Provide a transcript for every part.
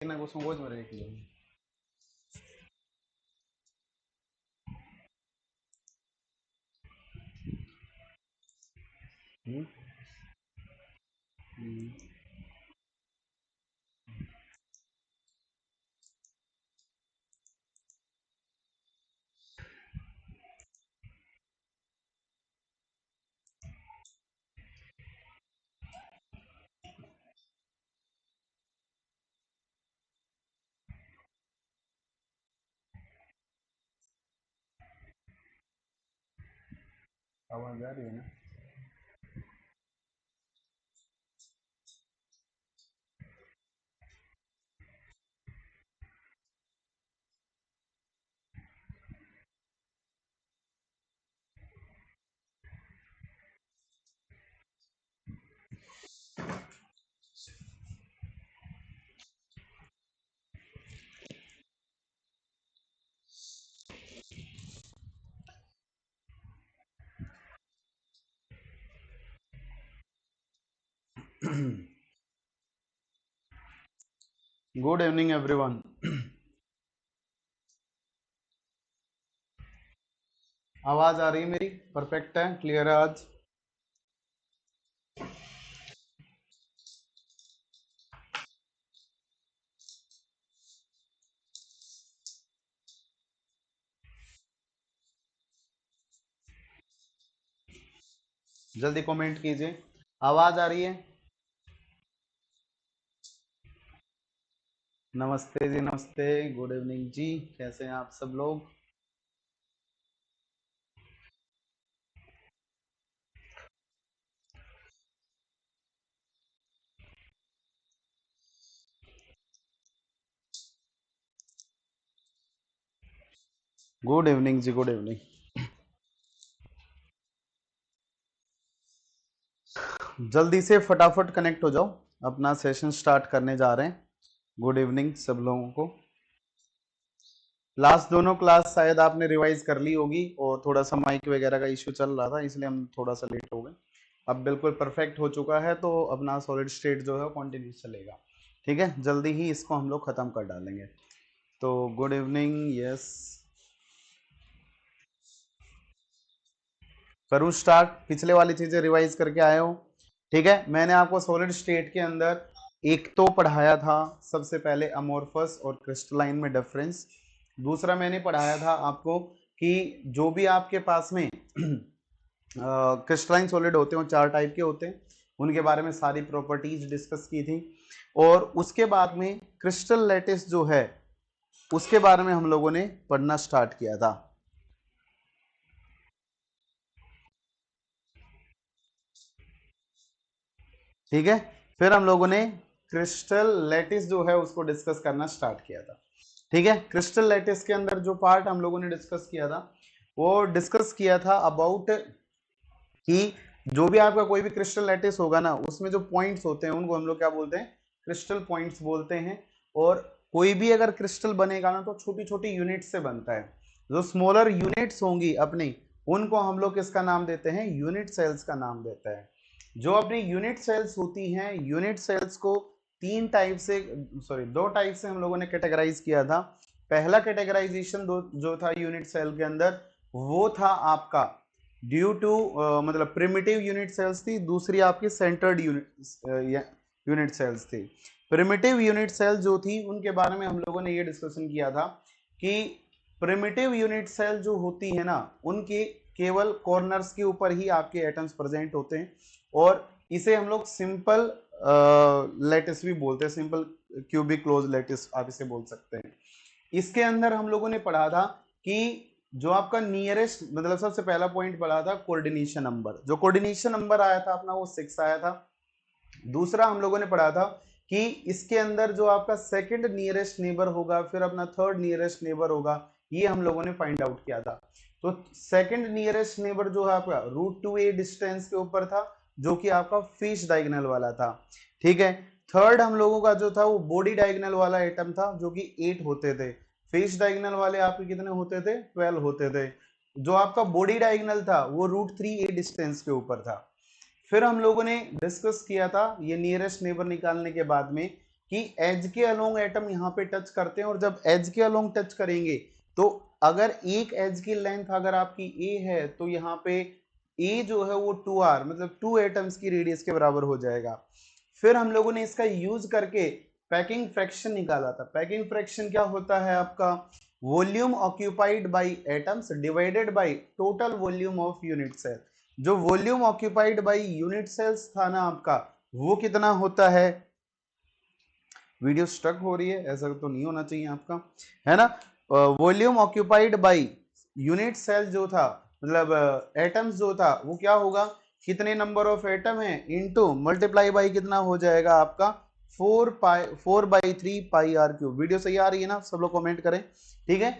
ना को संगोज में रख लो। हम्म, हम्म। आवाज आ रही है ना? Good evening everyone. आवाज आ रही है मेरी? परफेक्ट है, क्लियर है आज? जल्दी कमेंट कीजिए, आवाज आ रही है? नमस्ते जी, नमस्ते, गुड इवनिंग जी, कैसे हैं आप सब लोग? गुड इवनिंग जी, गुड इवनिंग। जल्दी से फटाफट कनेक्ट हो जाओ, अपना सेशन स्टार्ट करने जा रहे हैं। गुड इवनिंग सब लोगों को। लास्ट दोनों क्लास शायद आपने रिवाइज कर ली होगी और थोड़ा सा माइक वगैरह का इश्यू चल रहा था, इसलिए हम थोड़ा सा लेट हो गए। अब बिल्कुल परफेक्ट हो चुका है, तो अपना सॉलिड स्टेट जो है कंटिन्यूस चलेगा। ठीक है, जल्दी ही इसको हम लोग खत्म कर डालेंगे। तो गुड इवनिंग, यस, करूँ स्टार्ट? पिछले वाली चीजें रिवाइज करके आए हो? ठीक है, मैंने आपको सॉलिड स्टेट के अंदर एक तो पढ़ाया था सबसे पहले अमोर्फस और क्रिस्टलाइन में डिफरेंस। दूसरा मैंने पढ़ाया था आपको कि जो भी आपके पास में क्रिस्टलाइन सॉलिड होते हैं, चार टाइप के होते हैं, उनके बारे में सारी प्रॉपर्टीज डिस्कस की थी। और उसके बाद में क्रिस्टल लैटिस जो है उसके बारे में हम लोगों ने पढ़ना स्टार्ट किया था। ठीक है, फिर हम लोगों ने क्रिस्टल लैटिस जो है उसको डिस्कस करना स्टार्ट किया था। ठीक है, क्रिस्टल लैटिस के अंदर जो पार्ट हम लोगों ने डिस्कस किया था वो डिस्कस किया था अबाउट कि जो भी आपका कोई भी क्रिस्टल लैटिस होगा ना, उसमें जो पॉइंट्स होते हैं उनको हम लोग क्या बोलते हैं? क्रिस्टल पॉइंट्स बोलते हैं। और कोई भी अगर क्रिस्टल बनेगा ना तो छोटी छोटी यूनिट से बनता है। जो स्मॉलर यूनिट्स होंगी अपनी, उनको हम लोग किसका नाम देते हैं? यूनिट सेल्स का नाम देते हैं। जो अपनी यूनिट सेल्स होती हैं, यूनिट सेल्स को तीन टाइप से, सॉरी, दो टाइप से हम लोगों ने कैटेगराइज किया था। पहला कैटेगराइजेशन जो था यूनिट सेल के अंदर, वो था आपका ड्यू टू मतलब प्रिमिटिव यूनिट सेल्स थी, दूसरी आपकी सेंटर्ड यूनिट सेल्स थी। प्रिमिटिव यूनिट सेल जो थी उनके बारे में हम लोगों ने ये डिस्कशन किया था कि प्रिमिटिव यूनिट सेल जो होती है ना, उनके केवल कॉर्नर्स के ऊपर ही आपके एटम्स प्रेजेंट होते हैं। और इसे हम लोग सिंपल लैटिस भी बोलते हैं, सिंपल क्यूबिक क्लोज लैटिस आप इसे बोल सकते हैं। इसके अंदर हम लोगों ने पढ़ा था कि जो आपका नियरेस्ट, मतलब सबसे पहला पॉइंट पढ़ा था कोऑर्डिनेशन नंबर। जो कोऑर्डिनेशन नंबर आया था अपना वो 6 आया था। दूसरा हम लोगों ने पढ़ा था कि इसके अंदर जो आपका सेकंड नियरेस्ट नेबर होगा, फिर अपना थर्ड नियरेस्ट नेबर होगा, ये हम लोगों ने फाइंड आउट किया था। तो सेकंड नियरेस्ट नेबर जो है आपका √2a डिस्टेंस के ऊपर था, जो कि आपका फिश डायगोनल वाला था। ठीक है, थर्ड हम लोगों का जो था वो बॉडी डायगोनल वाला एटम था, जो कि 8 होते थे। फिश डायगोनल वाले आपके कितने होते थे? 12 होते थे। जो आपका बॉडी डायगोनल था वो √3a डिस्टेंस के ऊपर था। फिर हम लोगों ने डिस्कस किया था ये नियरेस्ट नेबर निकालने के बाद में कि एज के अलोंग एटम यहाँ पे टच करते हैं, और जब एज के अलोंग टच करेंगे तो अगर एक एज की लेंथ अगर आपकी ए है तो यहाँ पे ए जो है वो 2r मतलब 2 एटम्स की रेडियस के बराबर हो जाएगा। फिर हम लोगों ने इसका यूज करके पैकिंग फ्रैक्शन निकाला था। पैकिंग फ्रैक्शन क्या होता है आपका, volume occupied by atoms divided by total volume of unit cell. जो volume occupied by unit cells था ना आपका, वो कितना होता है, वीडियो स्टक हो रही है, ऐसा तो नहीं होना चाहिए आपका, है ना। Volume occupied by unit cell जो था, मतलब एटम्स जो था, वो क्या होगा, कितने नंबर ऑफ एटम है इनटू मल्टीप्लाई बाय कितना हो जाएगा आपका 4/3 पाई आर क्यूब। वीडियो सही आ रही है ना, सब लोग कमेंट करें, ठीक है।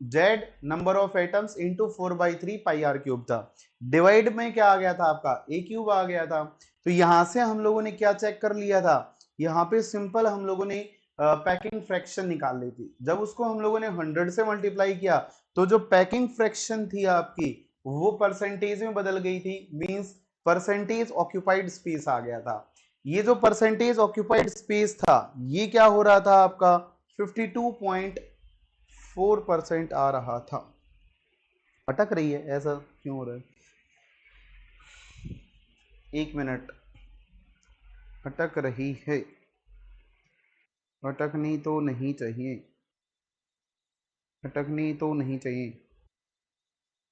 Z number of atoms into 4/3 pi r cube था। डिवाइड में क्या आ गया था आपका, ए क्यूब आ गया था। तो यहां से हम लोगों ने क्या चेक कर लिया था, यहाँ पे सिंपल हम लोगों ने पैकिंग फ्रैक्शन निकाल ली थी। जब उसको हम लोगों ने 100 से मल्टीप्लाई किया तो जो पैकिंग फ्रैक्शन थी आपकी वो परसेंटेज में बदल गई थी, मींस परसेंटेज ऑक्यूपाइड स्पेस आ गया था। ये जो परसेंटेज ऑक्यूपाइड स्पेस था ये क्या हो रहा था आपका 52.4% आ रहा था। अटक रही है, ऐसा क्यों हो रहा है, एक मिनट, अटक रही है, अटकनी तो नहीं चाहिए, अटकनी तो नहीं चाहिए।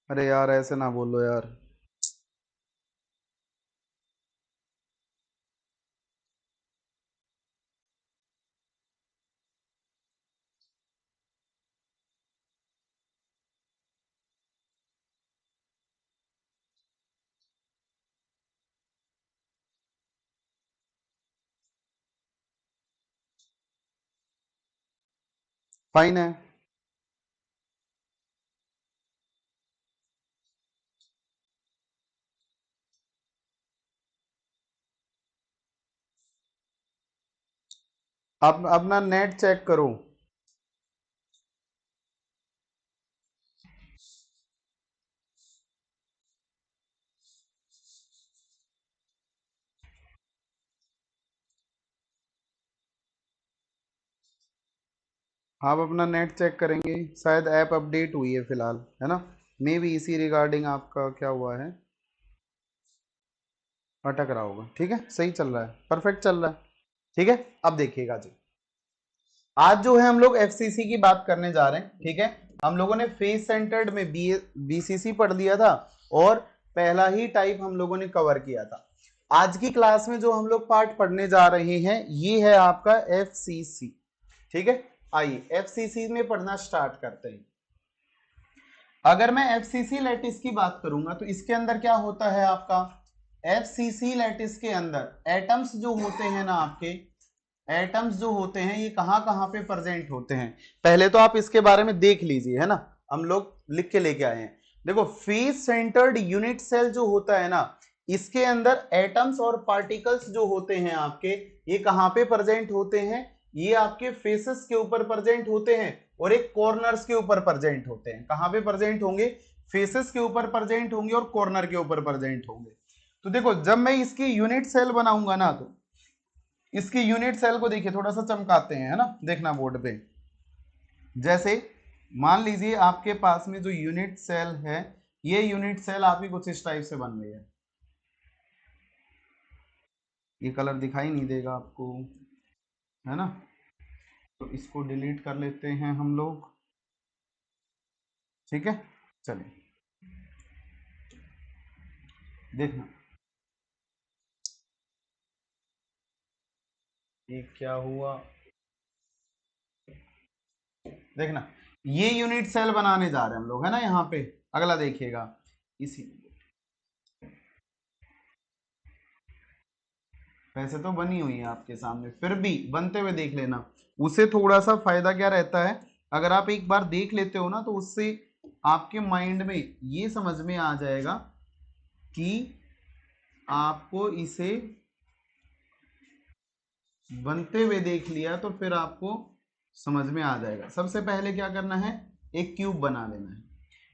अरे यार ऐसे ना बोलो यार। फाइन है। आप अपना नेट चेक करो। आप अपना नेट चेक करेंगे, शायद ऐप अपडेट हुई है फिलहाल, है ना, मे भी इसी रिगार्डिंग आपका क्या हुआ है, अटक रहा होगा। ठीक है, सही चल रहा है, परफेक्ट चल रहा है। ठीक है, अब देखिएगा जी, आज जो है हम लोग एफसीसी की बात करने जा रहे हैं। ठीक है, हम लोगों ने फेस सेंटर्ड में बीसीसी पढ़ लिया था और पहला ही टाइप हम लोगों ने कवर किया था। आज की क्लास में जो हम लोग पार्ट पढ़ने जा रहे हैं ये है आपका एफसीसी। ठीक है, आइए एफसीसी में पढ़ना स्टार्ट करते हैं। अगर मैं एफसीसी लैटिस की बात करूंगा तो इसके अंदर क्या होता है आपका, एफसीसी लैटिस के अंदर एटम्स जो होते हैं ना आपके, एटम्स जो होते हैं ये कहां कहां पे प्रेजेंट होते हैं, पहले तो आप इसके बारे में देख लीजिए, है ना, हम लोग लिख के लेके आए हैं। देखो, फेस सेंटर्ड यूनिट सेल जो होता है ना, इसके अंदर एटम्स और पार्टिकल्स जो होते हैं आपके, ये कहां पे प्रेजेंट होते हैं, ये आपके फेसेस के ऊपर प्रेजेंट होते हैं और एक कॉर्नर्स के ऊपर प्रेजेंट होते हैं। कहां पे प्रेजेंट होंगे, फेसेस के ऊपर प्रेजेंट होंगे और कॉर्नर के ऊपर प्रेजेंट होंगे। तो देखो, जब मैं इसकी यूनिट सेल बनाऊंगा ना, तो इसकी यूनिट सेल को देखिए, थोड़ा सा चमकाते हैं, है ना, देखना बोर्ड पे। जैसे मान लीजिए आपके पास में जो यूनिट सेल है, ये यूनिट सेल आपकी कुछ इस टाइप से बन गई है। ये कलर दिखाई नहीं देगा आपको, है ना, तो इसको डिलीट कर लेते हैं हम लोग। ठीक है, चलिए देखना ये क्या हुआ, देखना ये यूनिट सेल बनाने जा रहे हैं हम लोग, है ना। यहाँ पे अगला देखिएगा, इसी वैसे तो बनी हुई है आपके सामने, फिर भी बनते हुए देख लेना। उसे थोड़ा सा फायदा क्या रहता है, अगर आप एक बार देख लेते हो ना, तो उससे आपके माइंड में ये समझ में आ जाएगा कि आपको इसे बनते हुए देख लिया तो फिर आपको समझ में आ जाएगा। सबसे पहले क्या करना है, एक क्यूब बना लेना है।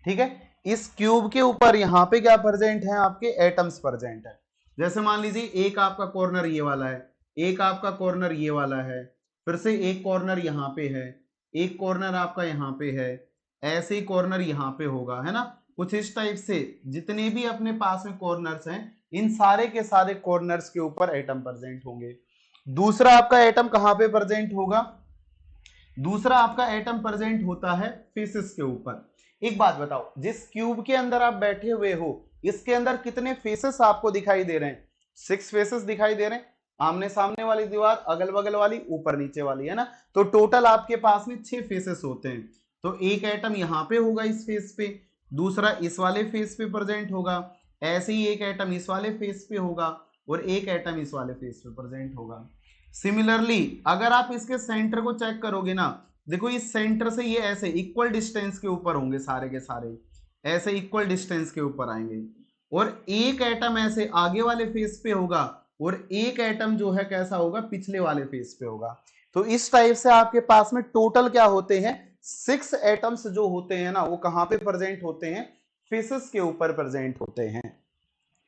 ठीक है, इस क्यूब के ऊपर यहाँ पे क्या प्रेजेंट है, आपके एटम्स प्रेजेंट है। जैसे मान लीजिए एक आपका कॉर्नर ये वाला है, एक आपका कॉर्नर ये वाला है, फिर से एक कॉर्नर यहाँ पे है, एक कॉर्नर आपका यहाँ पे है, ऐसे ही कॉर्नर यहाँ पे होगा, है ना। कुछ इस टाइप से जितने भी अपने पास में कॉर्नर्स हैं, इन सारे के सारे कॉर्नर्स के ऊपर एटम प्रेजेंट होंगे। दूसरा आपका एटम कहां पे प्रेजेंट होगा? दूसरा आपका एटम प्रेजेंट होता है फेसेस के ऊपर। एक बात बताओ, जिस क्यूब के अंदर आप बैठे हुए हो, इसके अंदर कितने फेसेस आपको दिखाई दे रहे हैं? 6 फेसेस दिखाई दे रहे हैं। आमने सामने वाली दीवार, अगल बगल वाली, ऊपर नीचे वाली, है ना। तो टोटल आपके पास में 6 फेसेस होते हैं। तो एक एटम यहां पे होगा इस फेस पे, दूसरा इस वाले फेस पे प्रेजेंट होगा, ऐसे ही एक एटम इस वाले फेस पे होगा, और एक एटम इस वाले फेस पे प्रेजेंट होगा। सिमिलरली अगर आप इसके सेंटर को चेक करोगे ना, देखो इस सेंटर से ये ऐसे इक्वल डिस्टेंस के ऊपर होंगे, सारे के सारे ऐसे इक्वल डिस्टेंस के ऊपर आएंगे, और एक एटम ऐसे आगे वाले फेस पे होगा, और एक एटम जो है कैसा होगा, पिछले वाले फेस पे होगा। तो इस टाइप से आपके पास में टोटल क्या होते हैं, 6 एटम्स जो होते हैं ना, वो कहां पे प्रेजेंट होते हैं? फेसेस के ऊपर प्रेजेंट होते हैं।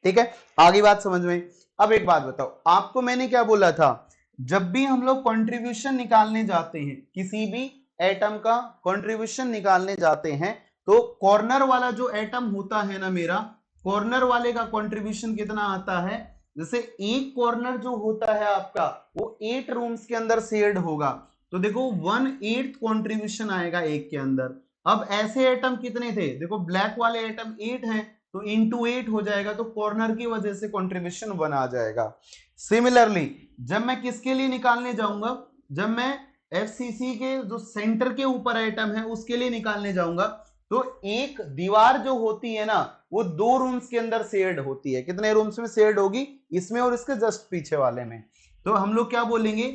ठीक है, आगे बात समझ में। अब एक बात बताओ, आपको मैंने क्या बोला था, जब भी हम लोग कंट्रीब्यूशन निकालने जाते हैं, किसी भी एटम का कंट्रीब्यूशन निकालने जाते हैं, तो कॉर्नर वाला जो एटम होता है ना मेरा, कॉर्नर वाले का कंट्रीब्यूशन कितना आता है? जैसे एक कॉर्नर जो होता है आपका, वो 8 रूम्स के अंदर शेयर्ड होगा, तो देखो 1/8 कंट्रीब्यूशन आएगा एक के अंदर। अब ऐसे एटम कितने थे, देखो ब्लैक वाले एटम 8 हैं, तो इंटू 8 हो जाएगा, तो कॉर्नर की वजह से कंट्रीब्यूशन 1 आ जाएगा। सिमिलरली जब मैं किसके लिए निकालने जाऊंगा, जब मैं एफसीसी के जो सेंटर के ऊपर एटम है उसके लिए निकालने जाऊंगा, तो एक दीवार जो होती है ना, वो 2 रूम्स के अंदर शेयर्ड होती है। कितने रूम्स में शेयर्ड होगी? इसमें और इसके जस्ट पीछे वाले में। तो हम लोग क्या बोलेंगे,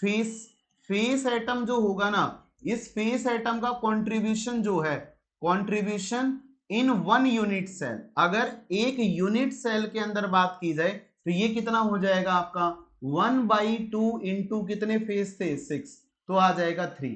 फेस फेस एटम जो होगा ना, इस फेस एटम का कंट्रीब्यूशन जो है, कंट्रीब्यूशन इन 1 यूनिट सेल, अगर एक यूनिट सेल के अंदर बात की जाए, तो ये कितना हो जाएगा आपका 1/2 इंटू कितने फेस थे 6, तो आ जाएगा 3।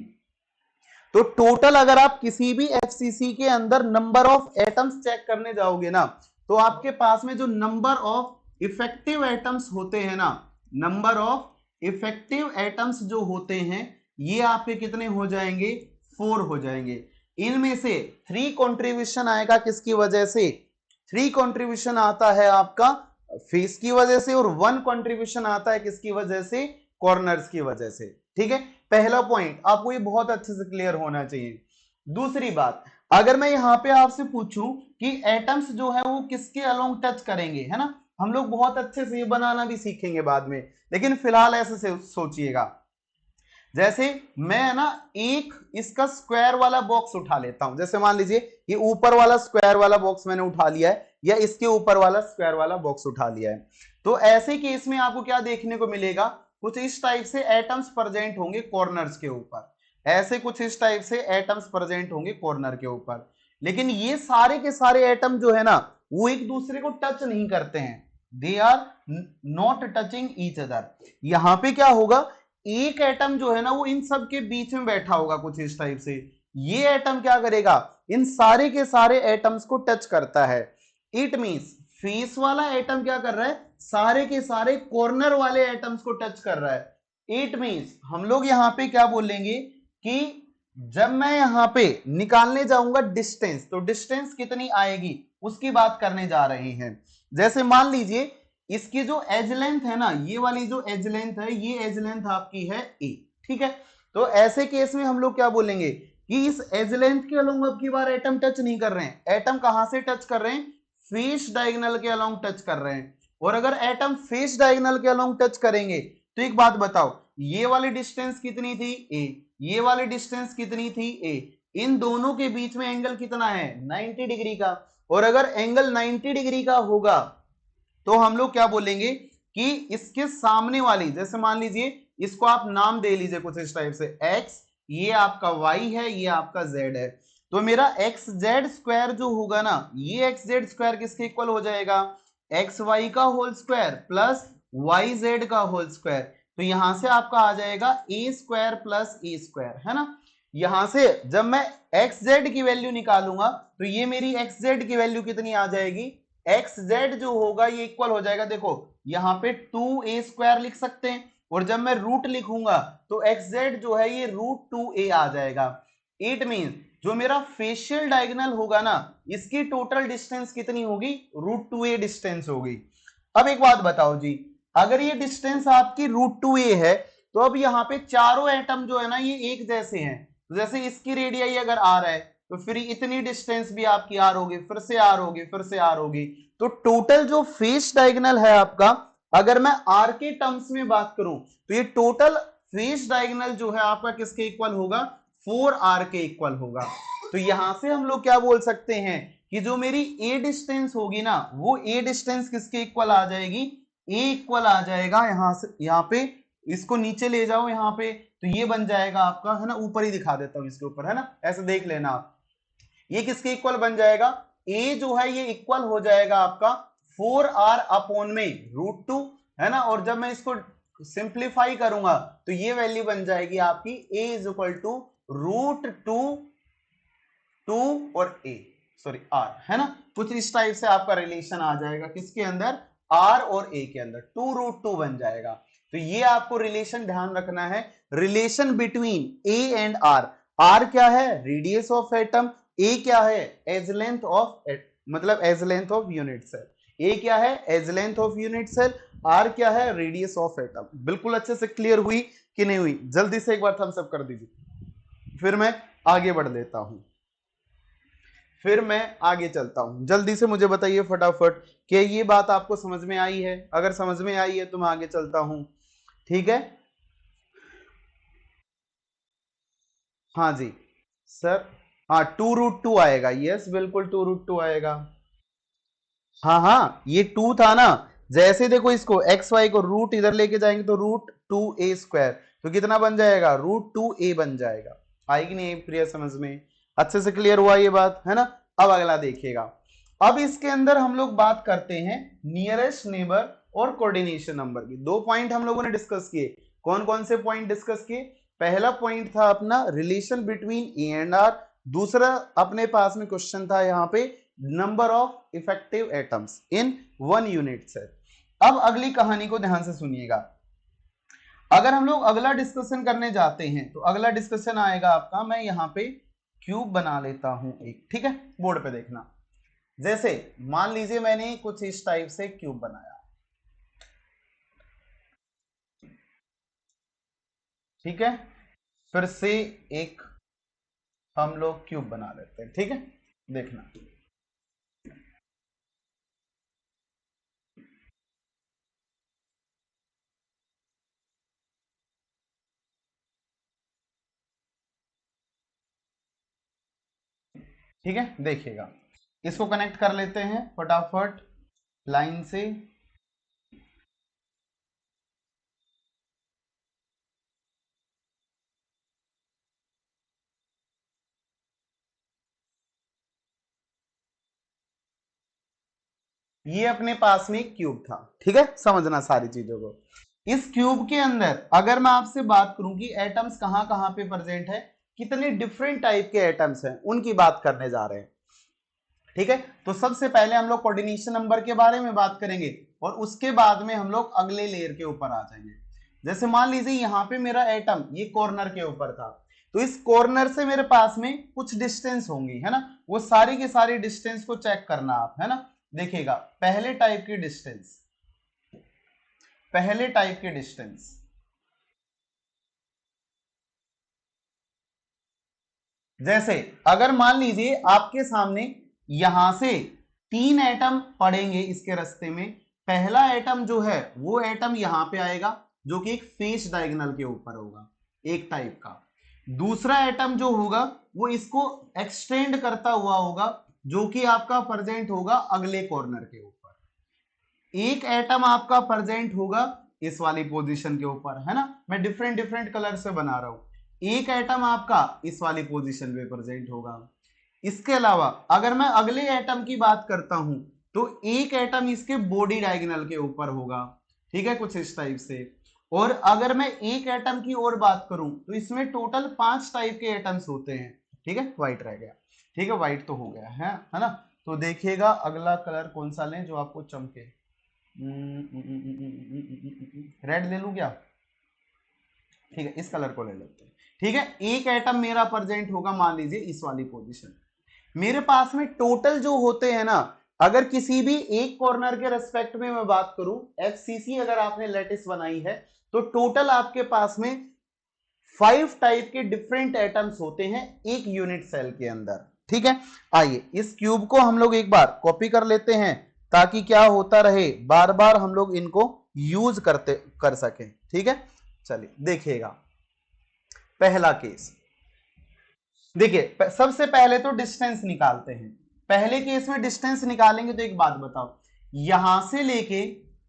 तो टोटल अगर आप किसी भी एफसीसी के अंदर नंबर ऑफ एटम्स चेक करने जाओगे ना, तो आपके पास में जो नंबर ऑफ इफेक्टिव एटम्स होते हैं ना, नंबर ऑफ इफेक्टिव एटम्स जो होते हैं, ये आपके कितने हो जाएंगे? 4 हो जाएंगे। इनमें से 3 कंट्रीब्यूशन आएगा किसकी वजह से? 3 कंट्रीब्यूशन आता है आपका फेस की वजह से, और 1 कंट्रीब्यूशन आता है किसकी वजह से? कॉर्नर्स की वजह से। ठीक है, पहला पॉइंट आपको ये बहुत अच्छे से क्लियर होना चाहिए। दूसरी बात, अगर मैं यहां पे आपसे पूछूं कि एटम्स जो है वो किसके अलोंग टच करेंगे, है ना, हम लोग बहुत अच्छे से ये बनाना भी सीखेंगे बाद में, लेकिन फिलहाल ऐसे से सोचिएगा, जैसे मैं ना एक इसका स्क्वायर वाला बॉक्स उठा लेता हूं, जैसे मान लीजिए ये ऊपर वाला स्क्वायर वाला बॉक्स मैंने उठा लिया है, या इसके ऊपर वाला स्क्वायर वाला बॉक्स उठा लिया है, तो ऐसे केस में आपको क्या देखने को मिलेगा, कुछ इस टाइप से एटम्स प्रेजेंट होंगे कॉर्नर्स के ऊपर, ऐसे कुछ इस टाइप से एटम्स प्रेजेंट होंगे कॉर्नर के ऊपर। लेकिन ये सारे के सारे एटम जो है ना, वो एक दूसरे को टच नहीं करते हैं, they are not touching each other. यहां पे क्या होगा, एक एटम जो है ना, वो इन सब के बीच में बैठा होगा कुछ इस टाइप से, ये एटम क्या करेगा, इन सारे के सारे एटम्स को टच करता है। इट मींस फेस वाला एटम क्या कर रहा है, सारे के सारे कॉर्नर वाले एटम्स को टच कर रहा है। इट मींस हम लोग यहां पे क्या बोलेंगे कि जब मैं यहां पे निकालने जाऊंगा डिस्टेंस, तो डिस्टेंस कितनी आएगी उसकी बात करने जा रहे हैं। जैसे मान लीजिए इसकी जो एज लेंथ है ना, ये वाली जो एज लेंथ है, ये एज लेंथ आपकी है ए, ठीक है। तो ऐसे केस में हम लोग क्या बोलेंगे कि इस एज लेंथ के अलोंग अब की बार एटम टच नहीं कर रहे हैं, एटम कहां से टच कर रहे हैं, फेस डायगोनल के अलोंग टच कर रहे हैं। और अगर एटम फेस डायगोनल के अलोंग टच करेंगे, तो एक बात बताओ, ये वाली डिस्टेंस कितनी थी ए, ये वाली डिस्टेंस कितनी थी ए, इन दोनों के बीच में एंगल कितना है 90 डिग्री का। और अगर एंगल 90 डिग्री का होगा, तो हम लोग क्या बोलेंगे कि इसके सामने वाली, जैसे मान लीजिए इसको आप नाम दे लीजिए कुछ इस टाइप से, x, ये आपका y है, ये आपका z है, तो मेरा एक्स जेड स्क्वायर जो होगा ना, ये एक्स जेड स्क्वायर किसके इक्वल हो जाएगा, एक्स वाई का whole square plus y z का होल स्क्वायर। तो यहां से आपका आ जाएगा a square plus a square, है ना। यहां से जब मैं एक्स जेड की वैल्यू निकालूंगा, तो ये मेरी एक्स जेड की वैल्यू कितनी आ जाएगी, एक्स जेड जो होगा ये इक्वल हो जाएगा, देखो यहां पे 2a स्क्वायर लिख सकते हैं, और जब मैं रूट लिखूंगा तो XZ जो है ये √2a आ जाएगा। इट मीन जो मेरा फेशियल डायगोनल होगा ना, इसकी टोटल डिस्टेंस कितनी होगी? √2a डिस्टेंस होगी। अब एक बात बताओ जी, अगर ये डिस्टेंस आपकी √2a है तो अब यहाँ पे चारों एटम जो है ना ये एक जैसे हैं। जैसे इसकी रेडियस अगर r है तो फिर इतनी डिस्टेंस भी आपकी r होगी, फिर से r होगी, फिर से r होगी। तो टोटल जो फेस डायगोनल है आपका, अगर मैं r के टर्म्स में बात करूं तो ये टोटल फेस डायगोनल जो है आपका किसके इक्वल होगा? 4r के इक्वल होगा। तो यहां से हम लोग क्या बोल सकते हैं कि जो मेरी a डिस्टेंस होगी ना, वो a डिस्टेंस किसके इक्वल आ जाएगी? a इक्वल आ जाएगा यहां से, यहां पे इसको नीचे ले जाओ यहां पे, तो ये बन जाएगा आपका, है ना, ऊपर ही दिखा देता हूं इसके ऊपर, है ना, ऐसे देख लेना आप। ये किसके इक्वल बन जाएगा? a जो है ये इक्वल हो जाएगा आपका 4r अपॉन में √2, है ना। और जब मैं इसको सिंप्लीफाई करूंगा तो ये वैल्यू बन जाएगी आपकी a इज इक्वल टू √2 और a, सॉरी r, है ना। कुछ इस टाइप से आपका रिलेशन आ जाएगा किसके अंदर? r और a के अंदर 2√2 बन जाएगा। तो ये आपको रिलेशन ध्यान रखना है, relation between a and r। r क्या है? Radius of atom. a क्या है? एज लेंथ ऑफ, मतलब edge length of unit cell. a क्या है? Edge length of unit cell. r क्या है? Radius of atom. बिल्कुल अच्छे से क्लियर हुई कि नहीं हुई? जल्दी से एक बार थम्स अप कर दीजिए, फिर मैं आगे बढ़ लेता हूं, फिर मैं आगे चलता हूं। जल्दी से मुझे बताइए फटाफट कि ये बात आपको समझ में आई है। अगर समझ में आई है तो मैं आगे चलता हूं, ठीक है। हाँ जी सर, हाँ 2√2 आएगा, यस बिल्कुल 2√2 आएगा। हाँ हाँ, ये 2 था ना, जैसे देखो इसको एक्स वाई को रूट इधर लेके जाएंगे तो √2a², तो कितना बन जाएगा? √2a बन जाएगा। आएगी नहीं प्रिय समझ में? अच्छे से क्लियर हुआ ये बात, है ना। अब अगला देखिएगा। अब इसके अंदर हम लोग बात करते हैं नियरेस्ट नेबर और कोऑर्डिनेशन नंबर की। दो पॉइंट हम लोगों ने डिस्कस किए। कौन कौन से पॉइंट डिस्कस किए? पहला पॉइंट था अपना relation between a and r. दूसरा अपने पास में क्वेश्चन था यहाँ पे number of effective atoms in 1 unit cell. अब अगली कहानी को ध्यान से सुनिएगा। अगर हम लोग अगला डिस्कशन करने जाते हैं तो अगला डिस्कशन आएगा आपका, मैं यहाँ पे क्यूब बना लेता हूं एक, ठीक है, बोर्ड पे देखना। जैसे मान लीजिए मैंने कुछ इस टाइप से क्यूब बनाया, ठीक है। फिर से एक हम लोग क्यूब बना लेते हैं, ठीक है, देखना। ठीक है, देखिएगा, इसको कनेक्ट कर लेते हैं फटाफट लाइन से। ये अपने पास में एक क्यूब था, ठीक है, समझना सारी चीजों को। इस क्यूब के अंदर अगर मैं आपसे बात करूं कि एटम्स कहां कहां पे प्रेजेंट है, कितने डिफरेंट टाइप के एटम्स हैं, उनकी बात करने जा रहे हैं, ठीक है। तो सबसे पहले हम लोग कोऑर्डिनेशन नंबर के बारे में बात करेंगे और उसके बाद में हम लोग अगले लेयर के ऊपर आ जाएंगे। जैसे मान लीजिए यहाँ पे मेरा एटम ये कॉर्नर के ऊपर था, तो इस कॉर्नर से मेरे पास में कुछ डिस्टेंस होंगी, है ना। वो सारी की सारी डिस्टेंस को चेक करना आप, है ना। देखिएगा पहले टाइप की डिस्टेंस, पहले टाइप की डिस्टेंस, जैसे अगर मान लीजिए आपके सामने यहां से 3 एटम पड़ेंगे इसके रास्ते में। पहला एटम जो है वो एटम यहां पे आएगा जो कि एक फेस डायगोनल के ऊपर होगा, एक टाइप का। दूसरा एटम जो होगा वो इसको एक्सटेंड करता हुआ होगा, जो कि आपका प्रेजेंट होगा अगले कॉर्नर के ऊपर। एक एटम आपका प्रेजेंट होगा इस वाली पोजीशन के ऊपर, है ना। मैं डिफरेंट डिफरेंट कलर से बना रहा हूं। एक एटम आपका इस वाली पोजीशन पे प्रेजेंट होगा। इसके अलावा अगर मैं अगले एटम की बात करता हूं तो एक एटम इसके बॉडी डायगोनल के ऊपर होगा, ठीक है, कुछ इस टाइप से। और अगर मैं एक एटम की और बात करूं तो इसमें टोटल 5 टाइप के एटम्स होते हैं, ठीक है। व्हाइट रह गया, ठीक है, व्हाइट तो हो गया है ना। तो देखिएगा अगला कलर कौन सा लें जो आपको चमके। रेड ले लूं क्या? ठीक है, इस कलर को ले लेते हैं। ठीक है, एक एटम मेरा प्रेजेंट होगा मान लीजिए इस वाली पोजीशन। मेरे पास में टोटल जो होते हैं ना, अगर किसी भी एक कॉर्नर के रेस्पेक्ट में मैं बात करूं, एफसीसी अगर आपने लेटिस बनाई है तो टोटल आपके पास में 5 टाइप के डिफरेंट एटम्स होते हैं एक यूनिट सेल के अंदर। ठीक है, आइए इस क्यूब को हम लोग एक बार कॉपी कर लेते हैं ताकि क्या होता रहे, बार बार हम लोग इनको यूज कर सकें। ठीक है, चलिए देखिएगा पहला केस। देखिए सबसे पहले तो डिस्टेंस निकालते हैं। पहले केस में डिस्टेंस निकालेंगे तो एक बात बताओ, यहां से लेके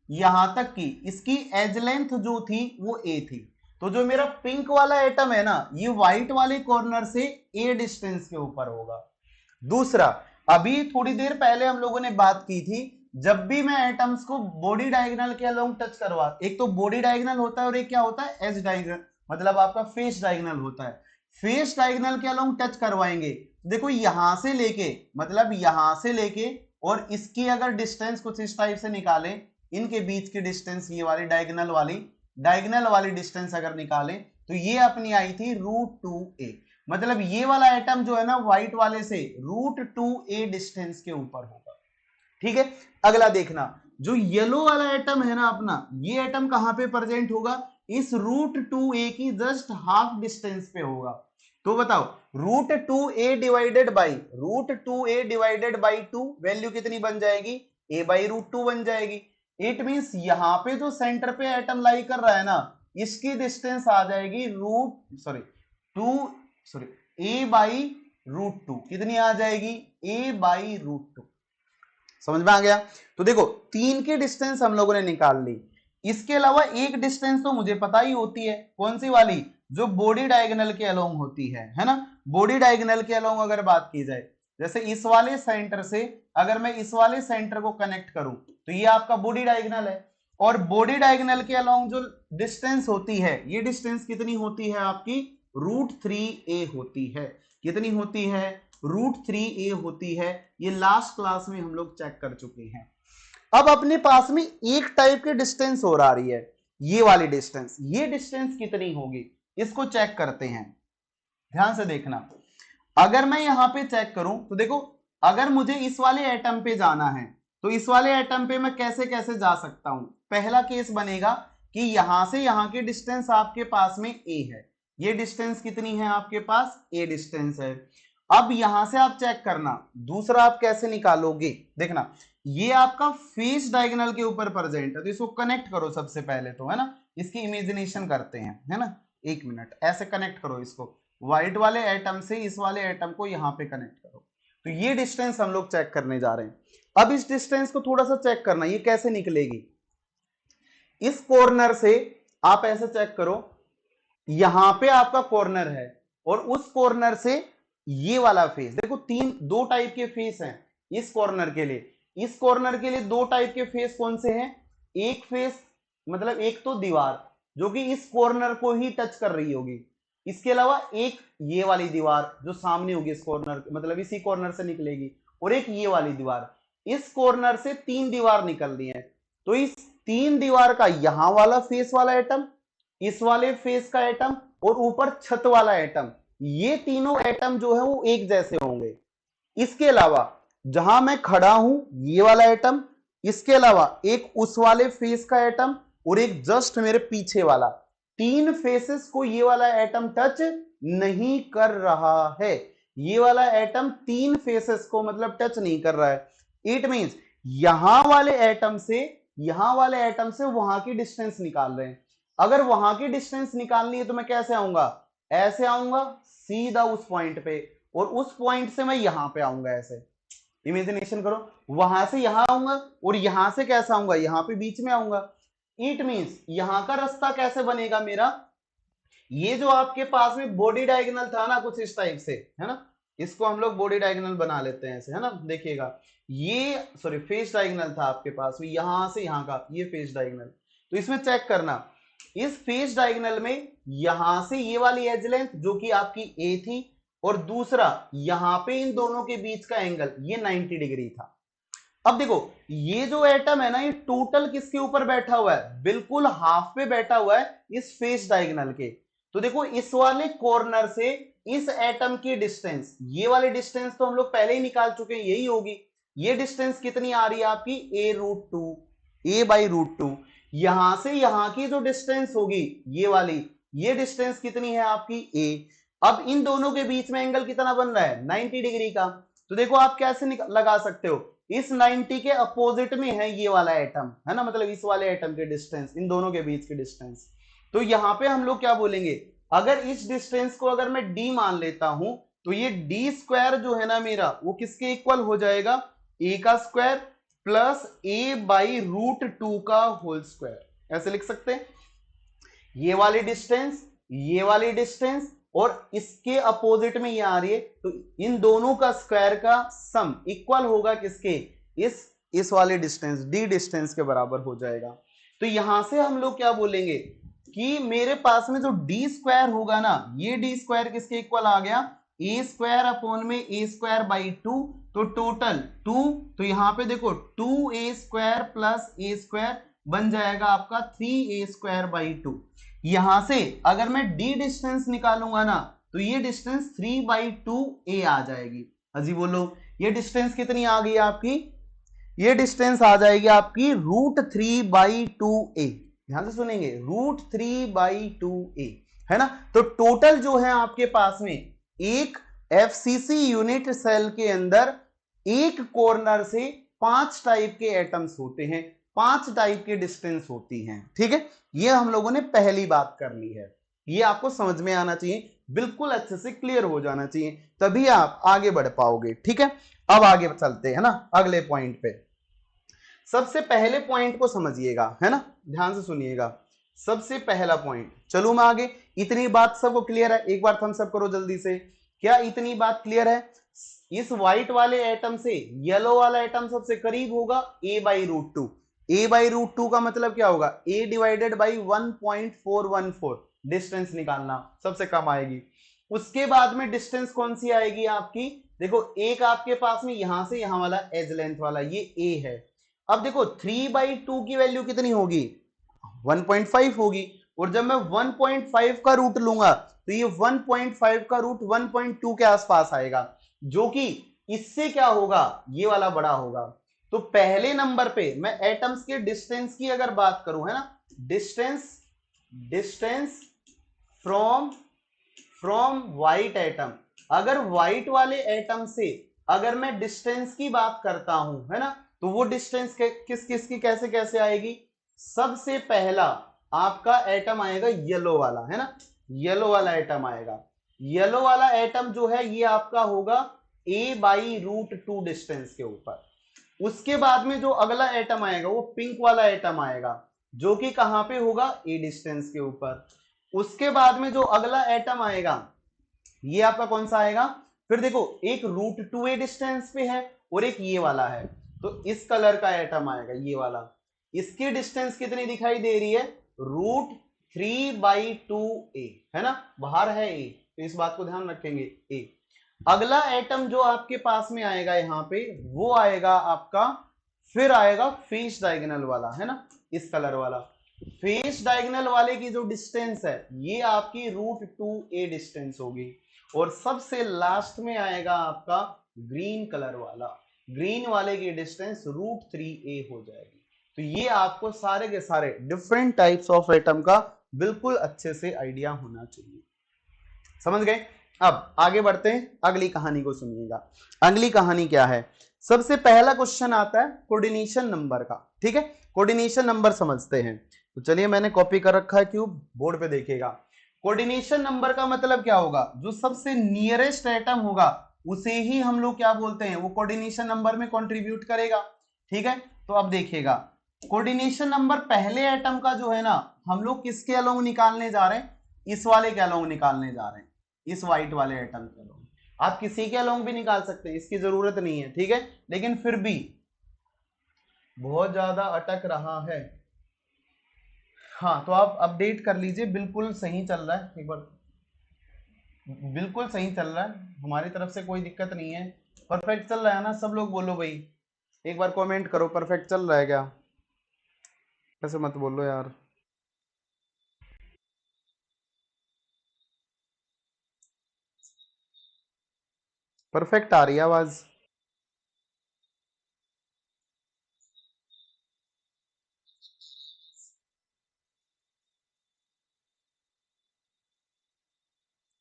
यहां तक की इसकी एज लेंथ जो थी वो ए थी। तो जो मेरा पिंक वाला एटम है ना, ये व्हाइट वाले कॉर्नर से ए डिस्टेंस के ऊपर होगा। दूसरा, अभी थोड़ी देर पहले हम लोगों ने बात की थी, जब भी मैं एटम्स को बॉडी डायगोनल के अलोंग टच करवा, एक तो बॉडी डायगोनल होता है और एक क्या होता है, एज डायगोनल, मतलब आपका फेस डायगोनल होता है। फेस डायगोनल के अलोंग टच करवाएंगे, देखो यहां से लेके, मतलब यहां से लेके और इसकी अगर डिस्टेंस कुछ इस टाइप से निकालें, इनके बीच की डिस्टेंस ये वाली डायगोनल वाली डिस्टेंस अगर निकालें तो ये अपनी आई थी √2a। मतलब ये वाला एटम जो है ना व्हाइट वाले से √2a डिस्टेंस के ऊपर होगा। ठीक है, अगला देखना, जो येलो वाला एटम है ना अपना, ये एटम कहां पे प्रेजेंट होगा, इस √2a की जस्ट हाफ डिस्टेंस पे होगा। तो बताओ √2a डिवाइडेड बाई 2 वैल्यू कितनी बन जाएगी, a/√2 बन जाएगी। इट मींस यहां पे जो सेंटर पे एटम लाई कर रहा है ना, इसकी डिस्टेंस आ जाएगी a/√2 कितनी आ जाएगी, a/√2। समझ में आ गया। तो देखो 3 की डिस्टेंस हम लोगों ने निकाल ली, इसके अलावा एक डिस्टेंस तो मुझे पता ही होती है, कौन सी वाली, जो बॉडी डायगोनल के अलोंग होती है ना। बॉडी डायगोनल के अलोंग अगर बात की जाए, जैसे इस वाले सेंटर से अगर मैं इस वाले सेंटर को कनेक्ट करूं तो ये आपका बॉडी डायगोनल है, और बॉडी डायगोनल के अलोंग जो डिस्टेंस होती है, ये डिस्टेंस कितनी होती है आपकी, √3a होती है। कितनी होती है, √3a होती है। ये लास्ट क्लास में हम लोग चेक कर चुके हैं। अब अपने पास में एक टाइप की डिस्टेंस और आ रही है, ये वाली डिस्टेंस, ये डिस्टेंस कितनी होगी, इसको चेक करते हैं। ध्यान से देखना, अगर मैं यहां पे चेक करूं तो देखो, अगर मुझे इस वाले एटम पे जाना है तो इस वाले एटम पे मैं कैसे कैसे जा सकता हूं। पहला केस बनेगा कि यहां से यहां की डिस्टेंस आपके पास में a है, ये डिस्टेंस कितनी है आपके पास, a डिस्टेंस है। अब यहां से आप चेक करना, दूसरा आप कैसे निकालोगे, देखना ये आपका फेस डायगोनल के ऊपर प्रेजेंट है, तो इसको कनेक्ट करो सबसे पहले तो, है ना, इसकी इमेजिनेशन करते हैं, है ना। 1 मिनट ऐसे कनेक्ट करो इसको, व्हाइट वाले एटम से इस वाले एटम को यहां पे कनेक्ट करो। तो ये डिस्टेंस हम लोग चेक करने जा रहे हैं। अब इस डिस्टेंस को थोड़ा सा चेक करना, ये कैसे निकलेगी, इस कॉर्नर से आप ऐसे चेक करो, यहां पे आपका कॉर्नर है और उस कॉर्नर से ये वाला फेस, देखो दो टाइप के फेस हैं इस कॉर्नर के लिए। इस कॉर्नर के लिए दो टाइप के फेस कौन से हैं, एक फेस मतलब एक तो दीवार जो कि इस कॉर्नर को ही टच कर रही होगी, इसके अलावा एक ये वाली दीवार जो सामने होगी इस कॉर्नर, मतलब इसी कॉर्नर से निकलेगी, और एक ये वाली दीवार। इस कॉर्नर से 3 दीवार निकल रही है, तो इस 3 दीवार का यहां वाला फेस वाला एटम, इस वाले फेस का एटम और ऊपर छत वाला एटम, ये तीनों एटम जो है वो एक जैसे होंगे। इसके अलावा जहां मैं खड़ा हूं ये वाला एटम, इसके अलावा एक उस वाले फेस का एटम और एक जस्ट मेरे पीछे वाला, 3 फेसेस को ये वाला एटम टच नहीं कर रहा है। ये वाला एटम 3 फेसेस को मतलब टच नहीं कर रहा है। इट मींस यहां वाले एटम से वहां की डिस्टेंस निकाल रहे हैं। अगर वहां की डिस्टेंस निकालनी है तो मैं कैसे आऊंगा, ऐसे आऊंगा सीधा उस पॉइंट पे, और उस पॉइंट से मैं यहां पे आऊंगा ऐसे। इमेजिनेशन करो, वहां से यहां आऊंगा और यहां से कैसे आऊंगा, यहां पे बीच में आऊंगा। इट मींस यहां का रास्ता कैसे बनेगा मेरा, ये जो आपके पास में बॉडी डायगोनल था ना कुछ इस टाइप से, है ना, इसको हम लोग बॉडी डायगोनल बना लेते हैं ऐसे, है ना। देखिएगा ये सॉरी फेस डायगोनल था आपके पास में, यहां से यहां का ये फेस डायगोनल। तो इसमें चेक करना, इस फेस डायगोनल में यहां से ये वाली एज लेंथ जो कि आपकी ए थी, और दूसरा यहां पे इन दोनों के बीच का एंगल ये 90 डिग्री था। अब देखो ये जो एटम है ना, ये टोटल किसके ऊपर बैठा हुआ है, बिल्कुल हाफ पे बैठा हुआ है इस फेस डायगोनल के। तो देखो इस वाले कॉर्नर से इस एटम की डिस्टेंस, ये वाली डिस्टेंस तो हम लोग पहले ही निकाल चुके हैं, यही होगी। ये डिस्टेंस कितनी आ रही है आपकी a√2, a/√2। यहां से यहां की जो डिस्टेंस होगी ये वाली, ये डिस्टेंस कितनी है आपकी a। अब इन दोनों के बीच में एंगल कितना बन रहा है 90 डिग्री का। तो देखो आप कैसे लगा सकते हो, इस 90 के अपोजिट में है ये वाला एटम, है ना, मतलब इस वाले एटम के डिस्टेंस, इन दोनों के बीच की डिस्टेंस। तो यहां पे हम लोग क्या बोलेंगे, अगर इस डिस्टेंस को अगर मैं d मान लेता हूं, तो ये d² जो है ना मेरा, वो किसके इक्वल हो जाएगा, a का स्क्वायर प्लस a/√2 का होल स्क्वायर, ऐसे लिख सकते हैं। ये वाली डिस्टेंस, ये वाली डिस्टेंस और इसके अपोजिट में ये आ रही है, तो इन दोनों का स्क्वायर का सम इक्वल होगा किसके, इस वाले डिस्टेंस d डिस्टेंस के बराबर हो जाएगा। तो यहां से हम लोग क्या बोलेंगे कि मेरे पास में जो d² होगा ना, ये d² किसके इक्वल आ गया, a²/a²/2। तो टोटल 2, तो यहां पे देखो 2a² प्लस a² बन जाएगा आपका 3a²/2। यहां से अगर मैं d डिस्टेंस निकालूंगा ना, तो ये डिस्टेंस 3/2a आ जाएगी। अजी बोलो, ये डिस्टेंस कितनी आ गई आपकी, ये डिस्टेंस आ जाएगी आपकी √3/2a। ध्यान से सुनेंगे, √3/2a, है ना। तो टोटल जो है आपके पास में एक FCC यूनिट सेल के अंदर एक कॉर्नर से 5 टाइप के एटम्स होते हैं, 5 टाइप की डिस्टेंस होती हैं, ठीक है। ये हम लोगों ने पहली बात कर ली है, ये आपको समझ में आना चाहिए, बिल्कुल अच्छे से क्लियर हो जाना चाहिए, तभी आप आगे बढ़ पाओगे, ठीक है। अब आगे चलते हैं ना अगले पॉइंट पे। सबसे पहले पॉइंट को समझिएगा, है ना, ध्यान से सुनिएगा। सबसे पहला पॉइंट, चलो मैं आगे, इतनी बात सबको क्लियर है, एक बार थम्स अप करो जल्दी से, क्या इतनी बात क्लियर है। इस व्हाइट वाले एटम से येलो वाला एटम सबसे करीब होगा a/√2। a/√2 का मतलब क्या होगा, a डिवाइडेड बाई 1.414, डिस्टेंस निकालना, सबसे कम आएगी। उसके बाद में डिस्टेंस कौन सी आएगी आपकी, देखो एक आपके पास में यहां से यहां वाला एज लेंथ वाला ये a है। अब देखो 3/2 की वैल्यू कितनी होगी, 1.5 होगी, और जब मैं 1.5 का रूट लूंगा तो ये 1.5 का रूट 1.2 के आसपास आएगा, जो कि इससे क्या होगा, ये वाला बड़ा होगा। तो पहले नंबर पे मैं एटम्स के डिस्टेंस की अगर बात करूं, है ना, डिस्टेंस फ्रॉम व्हाइट एटम, अगर व्हाइट वाले एटम से अगर मैं डिस्टेंस की बात करता हूं, है ना, तो वो डिस्टेंस किस किस की कैसे कैसे आएगी। सबसे पहला आपका एटम आएगा येलो वाला, है ना, येलो वाला एटम आएगा। येलो वाला एटम जो है ये आपका होगा a/√2 डिस्टेंस के ऊपर। उसके बाद में जो अगला एटम आएगा वो पिंक वाला एटम आएगा, जो कि कहां पे होगा, a डिस्टेंस के ऊपर। उसके बाद में जो अगला एटम आएगा ये आपका कौन सा आएगा, फिर देखो एक √2a डिस्टेंस पे है और एक ये वाला है, तो इस कलर का एटम आएगा ये वाला। इसकी डिस्टेंस कितनी दिखाई दे रही है, √3/2a, है ना, बाहर है a, तो इस बात को ध्यान रखेंगे a। अगला एटम जो आपके पास में आएगा यहां पे वो आएगा आपका, फिर आएगा फेस डायगोनल वाला, है ना, इस कलर वाला। फेस डायगोनल वाले की जो डिस्टेंस है ये आपकी √2a डिस्टेंस होगी। और सबसे लास्ट में आएगा आपका ग्रीन कलर वाला, ग्रीन वाले की डिस्टेंस √3a हो जाएगी। तो ये आपको सारे के सारे डिफरेंट टाइप्स ऑफ एटम का बिल्कुल अच्छे से आइडिया होना चाहिए, समझ गए। अब आगे बढ़ते हैं, अगली कहानी को सुनिएगा। अगली कहानी क्या है, सबसे पहला क्वेश्चन आता है कोऑर्डिनेशन नंबर का, ठीक है। कोऑर्डिनेशन नंबर समझते हैं, तो चलिए मैंने कॉपी कर रखा है क्यूब, बोर्ड पे देखिएगा। कोऑर्डिनेशन नंबर का मतलब क्या होगा, जो सबसे नियरेस्ट एटम होगा उसे ही हम लोग क्या बोलते हैं, वो कोऑर्डिनेशन नंबर में कंट्रीब्यूट करेगा, ठीक है। तो अब देखिएगा, कोऑर्डिनेशन नंबर पहले एटम का जो है ना, हम लोग किसके अलोंग निकालने जा रहे हैं, इस वाले के अलोंग निकालने जा रहे हैं, इस व्हाइट वाले एटम के अलोंग। आप किसी के अलोंग भी निकाल सकते हैं, इसकी जरूरत नहीं है, ठीक है, लेकिन फिर भी बहुत ज्यादा अटक रहा है। हाँ तो आप अपडेट कर लीजिए, बिल्कुल सही चल रहा है, एक बार बिल्कुल सही चल रहा है, हमारी तरफ से कोई दिक्कत नहीं है, परफेक्ट चल रहा है ना, सब लोग बोलो भाई, एक बार कमेंट करो परफेक्ट चल रहा है क्या, ऐसे मत बोलो यार। परफेक्ट आ रही है आवाज?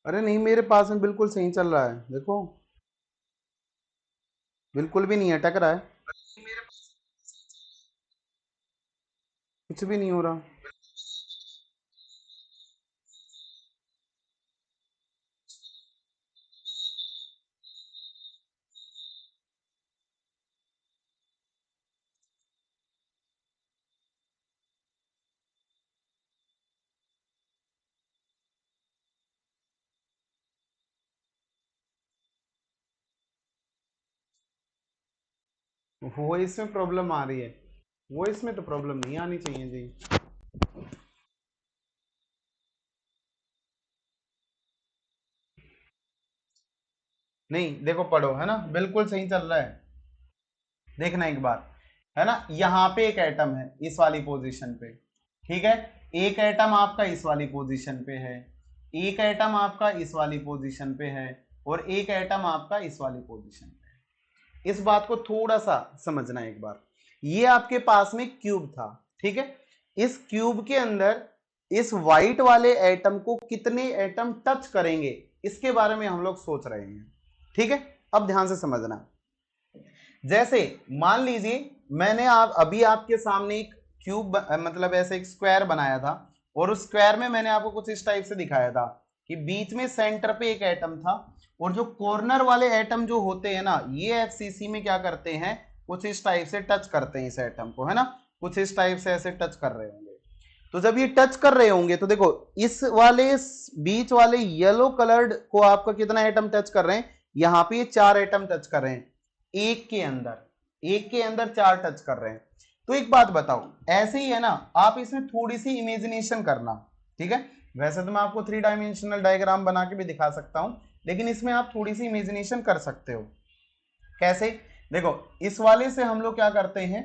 अरे नहीं, मेरे पास में बिल्कुल सही चल रहा है, देखो बिल्कुल भी नहीं अटक रहा है, कुछ भी नहीं हो रहा। वो इसमें प्रॉब्लम आ रही है, वो इसमें तो प्रॉब्लम नहीं आनी चाहिए जी। नहीं देखो, पढ़ो, है ना, बिल्कुल सही चल रहा है। देखना एक बार, है ना, यहाँ पे एक एटम है इस वाली पोजीशन पे, ठीक है, एक एटम आपका इस वाली पोजीशन पे है, एक एटम आपका इस वाली पोजीशन पे है, और एक एटम आपका इस वाली पोजीशन पे है। इस बात को थोड़ा सा समझना एक बार। ये आपके पास में क्यूब था, ठीक है, इस क्यूब के अंदर इस व्हाइट वाले एटम को कितने एटम टच करेंगे, इसके बारे में हम लोग सोच रहे हैं, ठीक है। अब ध्यान से समझना, जैसे मान लीजिए मैंने आप अभी आपके सामने एक क्यूब मतलब ऐसे एक स्क्वायर बनाया था, और उस स्क्वायर में मैंने आपको कुछ इस टाइप से दिखाया था कि बीच में सेंटर पे एक एटम था, और जो कॉर्नर वाले एटम जो होते हैं ना, ये एफसीसी में क्या करते हैं, कुछ इस टाइप से टच करते हैं इस एटम को, है ना, कुछ इस टाइप से ऐसे टच कर रहे होंगे। तो जब ये टच कर रहे होंगे तो देखो, इस वाले बीच वाले येलो कलर्ड को आपका कितना एटम टच कर रहे हैं, यहां पे ये 4 एटम टच कर रहे हैं, एक के अंदर 4 टच कर रहे हैं। तो एक बात बताओ, ऐसे ही है ना, आप इसमें थोड़ी सी इमेजिनेशन करना, ठीक है, वैसे तो मैं आपको 3 डायमेंशनल डायग्राम बना के भी दिखा सकता हूं, लेकिन इसमें आप थोड़ी सी इमेजिनेशन कर सकते हो। कैसे? देखो, इस वाले से हम लोग क्या करते हैं,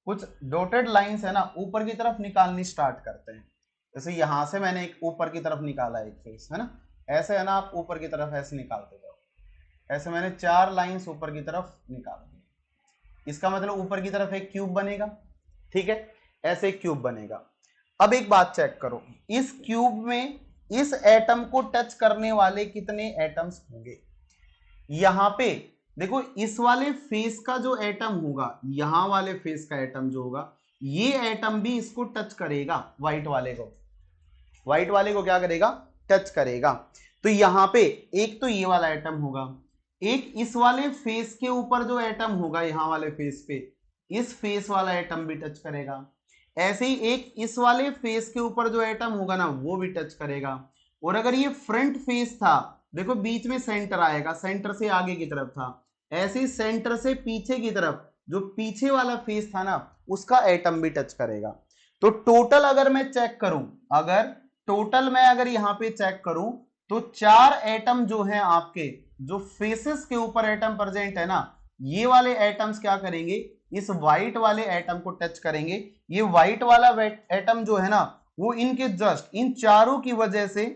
कुछ डॉटेड लाइंस है ना ऊपर की तरफ निकालनी स्टार्ट करते हैं। जैसे यहां से मैंने एक ऊपर की तरफ निकाला एक फेस, है ना, ऐसे है ना, आप ऊपर की तरफ ऐसे निकालते जाओ, ऐसे मैंने 4 लाइंस ऊपर की तरफ निकाल दी, इसका मतलब ऊपर की तरफ एक क्यूब बनेगा, ठीक है, ऐसे एक क्यूब बनेगा। अब एक बात चेक करो, इस क्यूब में इस एटम को टच करने वाले कितने एटम्स होंगे, यहां पे देखो, इस वाले फेस का जो एटम होगा, यहां वाले फेस का एटम जो होगा, ये एटम भी इसको टच करेगा, व्हाइट वाले को, व्हाइट वाले को क्या करेगा, टच करेगा। तो यहां पे एक तो ये वाला एटम होगा, एक इस वाले फेस के ऊपर जो एटम होगा यहां वाले फेस पे, इस फेस वाला एटम भी टच करेगा। ऐसे ही एक इस वाले फेस के ऊपर जो एटम होगा ना, वो भी टच करेगा। और अगर ये फ्रंट फेस था, देखो बीच में सेंटर आएगा, सेंटर से आगे की तरफ था, ऐसे ही सेंटर से पीछे की तरफ जो पीछे वाला फेस था ना, उसका एटम भी टच करेगा। तो टोटल अगर मैं चेक करूं, अगर टोटल मैं अगर यहां पे चेक करूं, तो 4 एटम जो हैं आपके, जो फेसेस के ऊपर एटम प्रेजेंट है ना, ये वाले एटम्स क्या करेंगे, इस व्हाइट वाले एटम को टच करेंगे। ये व्हाइट वाला एटम जो है ना, वो इनके जस्ट इन चारों की वजह से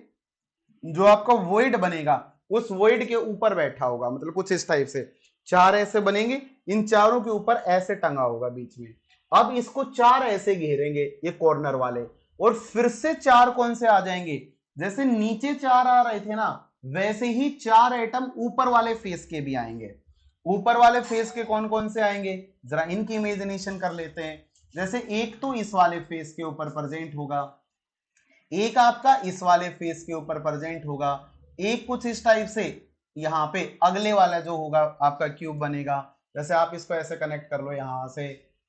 जो आपका वॉइड बनेगा, उस वॉइड के ऊपर बैठा होगा, मतलब कुछ इस टाइप से 4 ऐसे बनेंगे, इन चारों के ऊपर ऐसे टंगा होगा बीच में। अब इसको 4 ऐसे घेरेंगे ये कॉर्नर वाले, और फिर से 4 कौन से आ जाएंगे, जैसे नीचे 4 आ रहे थे ना, वैसे ही 4 एटम ऊपर वाले फेस के भी आएंगे। ऊपर वाले फेस के कौन कौन से आएंगे, जरा इनकी इमेजिनेशन कर लेते हैं। जैसे एक तो इस वाले फेस के ऊपर प्रेजेंट होगा, एक आपका इस वाले फेस के ऊपर प्रेजेंट होगा, एक कुछ इस टाइप से यहाँ पे अगले वाला जो होगा आपका क्यूब बनेगा। जैसे आप इसको ऐसे कनेक्ट कर लो, यहां से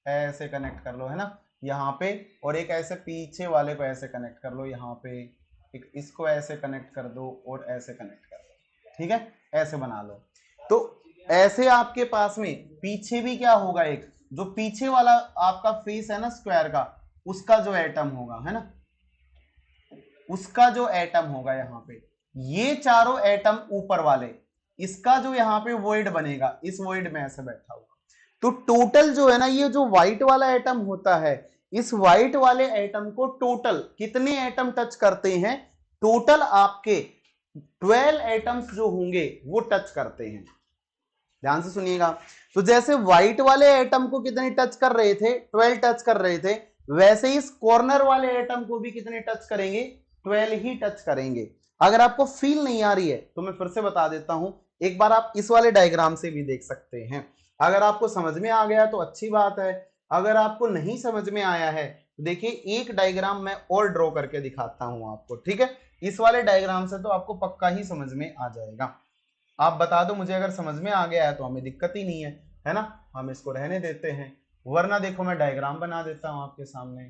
ऐसे कनेक्ट कर लो, है ना, यहाँ पे, और एक ऐसे पीछे वाले को ऐसे कनेक्ट कर लो यहाँ पे, एक इसको ऐसे कनेक्ट कर दो और ऐसे कनेक्ट कर दो, ठीक है, ऐसे बना लो। तो ऐसे आपके पास में पीछे भी क्या होगा, एक जो पीछे वाला आपका फेस है ना स्क्वायर का, उसका जो एटम होगा, है ना, उसका जो एटम होगा यहाँ पे, ये चारों एटम ऊपर वाले, इसका जो यहाँ पे वॉइड बनेगा, इस वॉइड में ऐसे बैठा होगा। तो टोटल जो है ना, ये जो व्हाइट वाला एटम होता है, इस व्हाइट वाले एटम को टोटल कितने एटम टच करते हैं, टोटल आपके 12 एटम्स जो होंगे वो टच करते हैं। ध्यान से सुनिएगा। तो जैसे व्हाइट वाले एटम को कितने टच कर रहे थे, 12 टच कर रहे थे, वैसे ही इस कॉर्नर वाले एटम को भी कितने टच करेंगे, 12 ही टच करेंगे। अगर आपको फील नहीं आ रही है तो मैं फिर से बता देता हूं, एक बार आप इस वाले डायग्राम से भी देख सकते हैं। अगर आपको समझ में आ गया तो अच्छी बात है, अगर आपको नहीं समझ में आया है तो देखिए एक डायग्राम मैं और ड्रॉ करके दिखाता हूं आपको, ठीक है। इस वाले डायग्राम से तो आपको पक्का ही समझ में आ जाएगा। आप बता दो मुझे, अगर समझ में आ गया है तो हमें दिक्कत ही नहीं है ना, हम इसको रहने देते हैं। वरना देखो मैं डायग्राम बना देता हूं आपके सामने।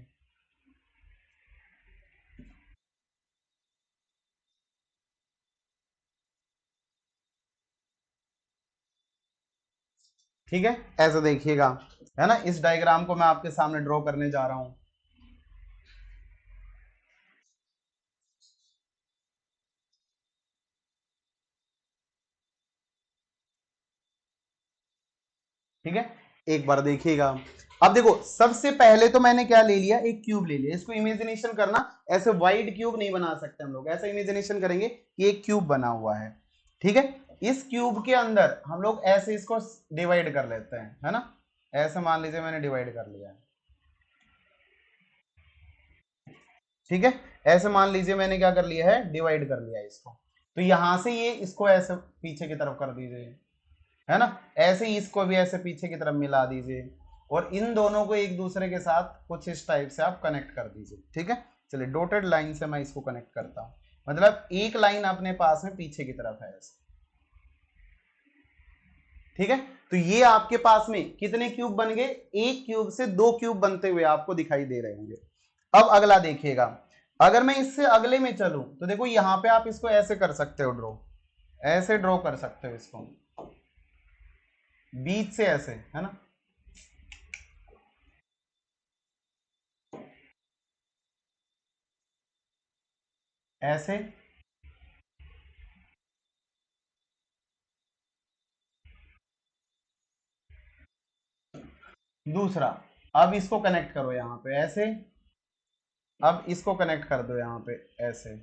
ठीक है, ऐसा देखिएगा, है ना। इस डायग्राम को मैं आपके सामने ड्रॉ करने जा रहा हूं। ठीक है, एक बार देखिएगा। अब देखो सबसे पहले तो मैंने क्या ले लिया, एक क्यूब ले लिया। इसको इमेजिनेशन करना, ऐसे वाइड क्यूब नहीं बना सकते हम लोग, ऐसा इमेजिनेशन करेंगे कि एक क्यूब बना हुआ है। ठीक है, इस क्यूब के अंदर हम लोग ऐसे इसको डिवाइड कर लेते हैं, है ना। ऐसे मान लीजिए मैंने डिवाइड कर लिया है। ठीक है, ऐसे मान लीजिए मैंने क्या कर लिया है, डिवाइड कर लिया है इसको। तो यहां से ये इसको ऐसे पीछे की तरफ कर दीजिए, है ना। ऐसे ही इसको भी ऐसे पीछे की तरफ मिला दीजिए, और इन दोनों को एक दूसरे के साथ कुछ इस टाइप से आप कनेक्ट कर दीजिए। ठीक है, चलिए डॉटेड लाइन से मैं इसको कनेक्ट करता हूं, मतलब एक लाइन अपने पास में पीछे की तरफ है ऐसे। ठीक है, तो ये आपके पास में कितने क्यूब बन गए, एक क्यूब से दो क्यूब बनते हुए आपको दिखाई दे रहे होंगे। अब अगला देखिएगा, अगर मैं इससे अगले में चलूं तो देखो यहां पे आप इसको ऐसे कर सकते हो ड्रॉ, ऐसे ड्रॉ कर सकते हो इसको बीच से ऐसे, है ना। ऐसे, दूसरा, अब इसको कनेक्ट करो यहां पे ऐसे, अब इसको कनेक्ट कर दो यहां पे ऐसे,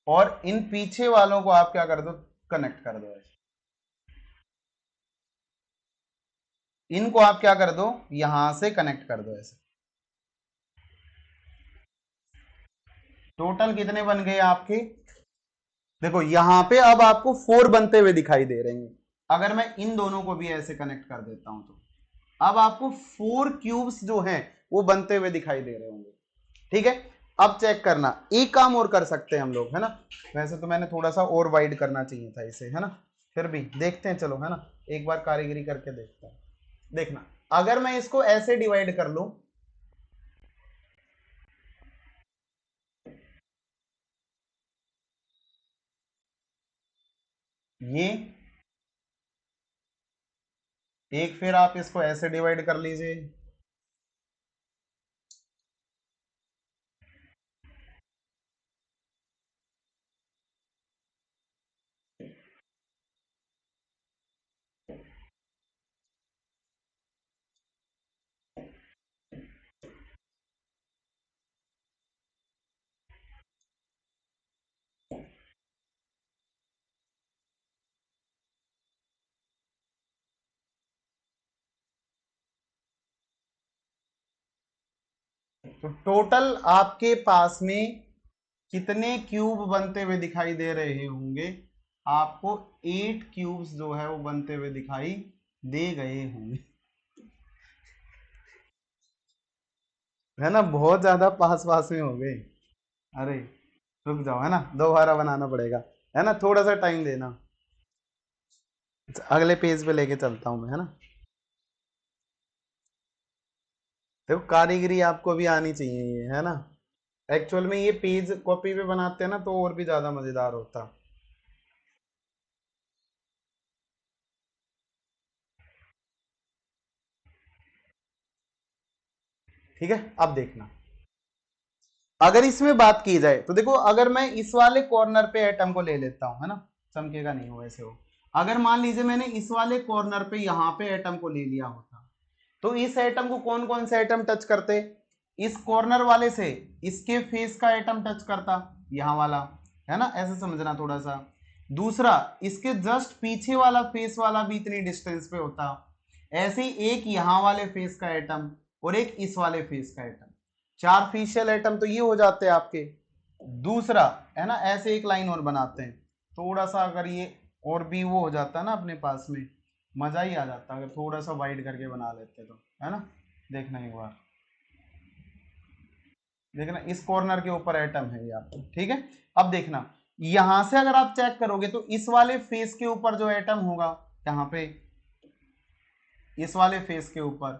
और इन पीछे वालों को आप क्या कर दो, कनेक्ट कर दो ऐसे। इनको आप क्या कर दो, यहां से कनेक्ट कर दो ऐसे। टोटल कितने बन गए आपके, देखो यहां पे अब आपको 4 बनते हुए दिखाई दे रहे हैं। अगर मैं इन दोनों को भी ऐसे कनेक्ट कर देता हूं तो अब आपको 4 क्यूब्स जो हैं वो बनते हुए दिखाई दे रहे होंगे। ठीक है, अब चेक करना, एक काम और कर सकते हैं हम लोग, है ना। वैसे तो मैंने थोड़ा सा और वाइड करना चाहिए था इसे, है ना, फिर भी देखते हैं, चलो, है ना, एक बार कारीगरी करके देखते हैं। देखना, अगर मैं इसको ऐसे डिवाइड कर लूं, ये एक, फिर आप इसको ऐसे डिवाइड कर लीजिए, तो टोटल आपके पास में कितने क्यूब बनते हुए दिखाई दे रहे होंगे, आपको 8 क्यूब्स जो है वो बनते हुए दिखाई दे गए होंगे, है ना। बहुत ज्यादा पास पास में हो गए। अरे रुक जाओ, है ना, दोबारा बनाना पड़ेगा, है ना, थोड़ा सा टाइम देना। अगले पेज पे लेके चलता हूँ मैं, है ना। देखो कारीगरी आपको भी आनी चाहिए ये, है ना। एक्चुअल में ये पेज कॉपी पे बनाते हैं ना तो और भी ज्यादा मजेदार होता। ठीक है, अब देखना, अगर इसमें बात की जाए तो देखो, अगर मैं इस वाले कॉर्नर पे एटम को ले लेता हूं, है ना, चमकेगा नहीं हो ऐसे हो। अगर मान लीजिए मैंने इस वाले कॉर्नर पे यहां पे एटम को ले लिया होता, तो इस एटम को कौन कौन से एटम टच करते, इस कॉर्नर वाले से इसके फेस का एटम टच करता, यहां वाला, है ना, ऐसे समझना थोड़ा सा। दूसरा इसके जस्ट पीछे वाला फेस वाला भी इतनी डिस्टेंस पे होता। ऐसे ही एक यहां वाले फेस का एटम और एक इस वाले फेस का एटम, 4 फेशियल एटम तो ये हो जाते हैं आपके। दूसरा है ना, ऐसे एक लाइन और बनाते हैं, थोड़ा सा अगर ये और भी वो हो जाता है ना अपने पास में, मजा ही आ जाता अगर थोड़ा सा वाइड करके बना लेते तो, है ना। देखना एक बार, देखना इस कॉर्नर के ऊपर एटम है ये आपको, ठीक है। अब देखना यहां से अगर आप चेक करोगे तो इस वाले फेस के ऊपर जो एटम होगा, यहाँ पे इस वाले फेस के ऊपर,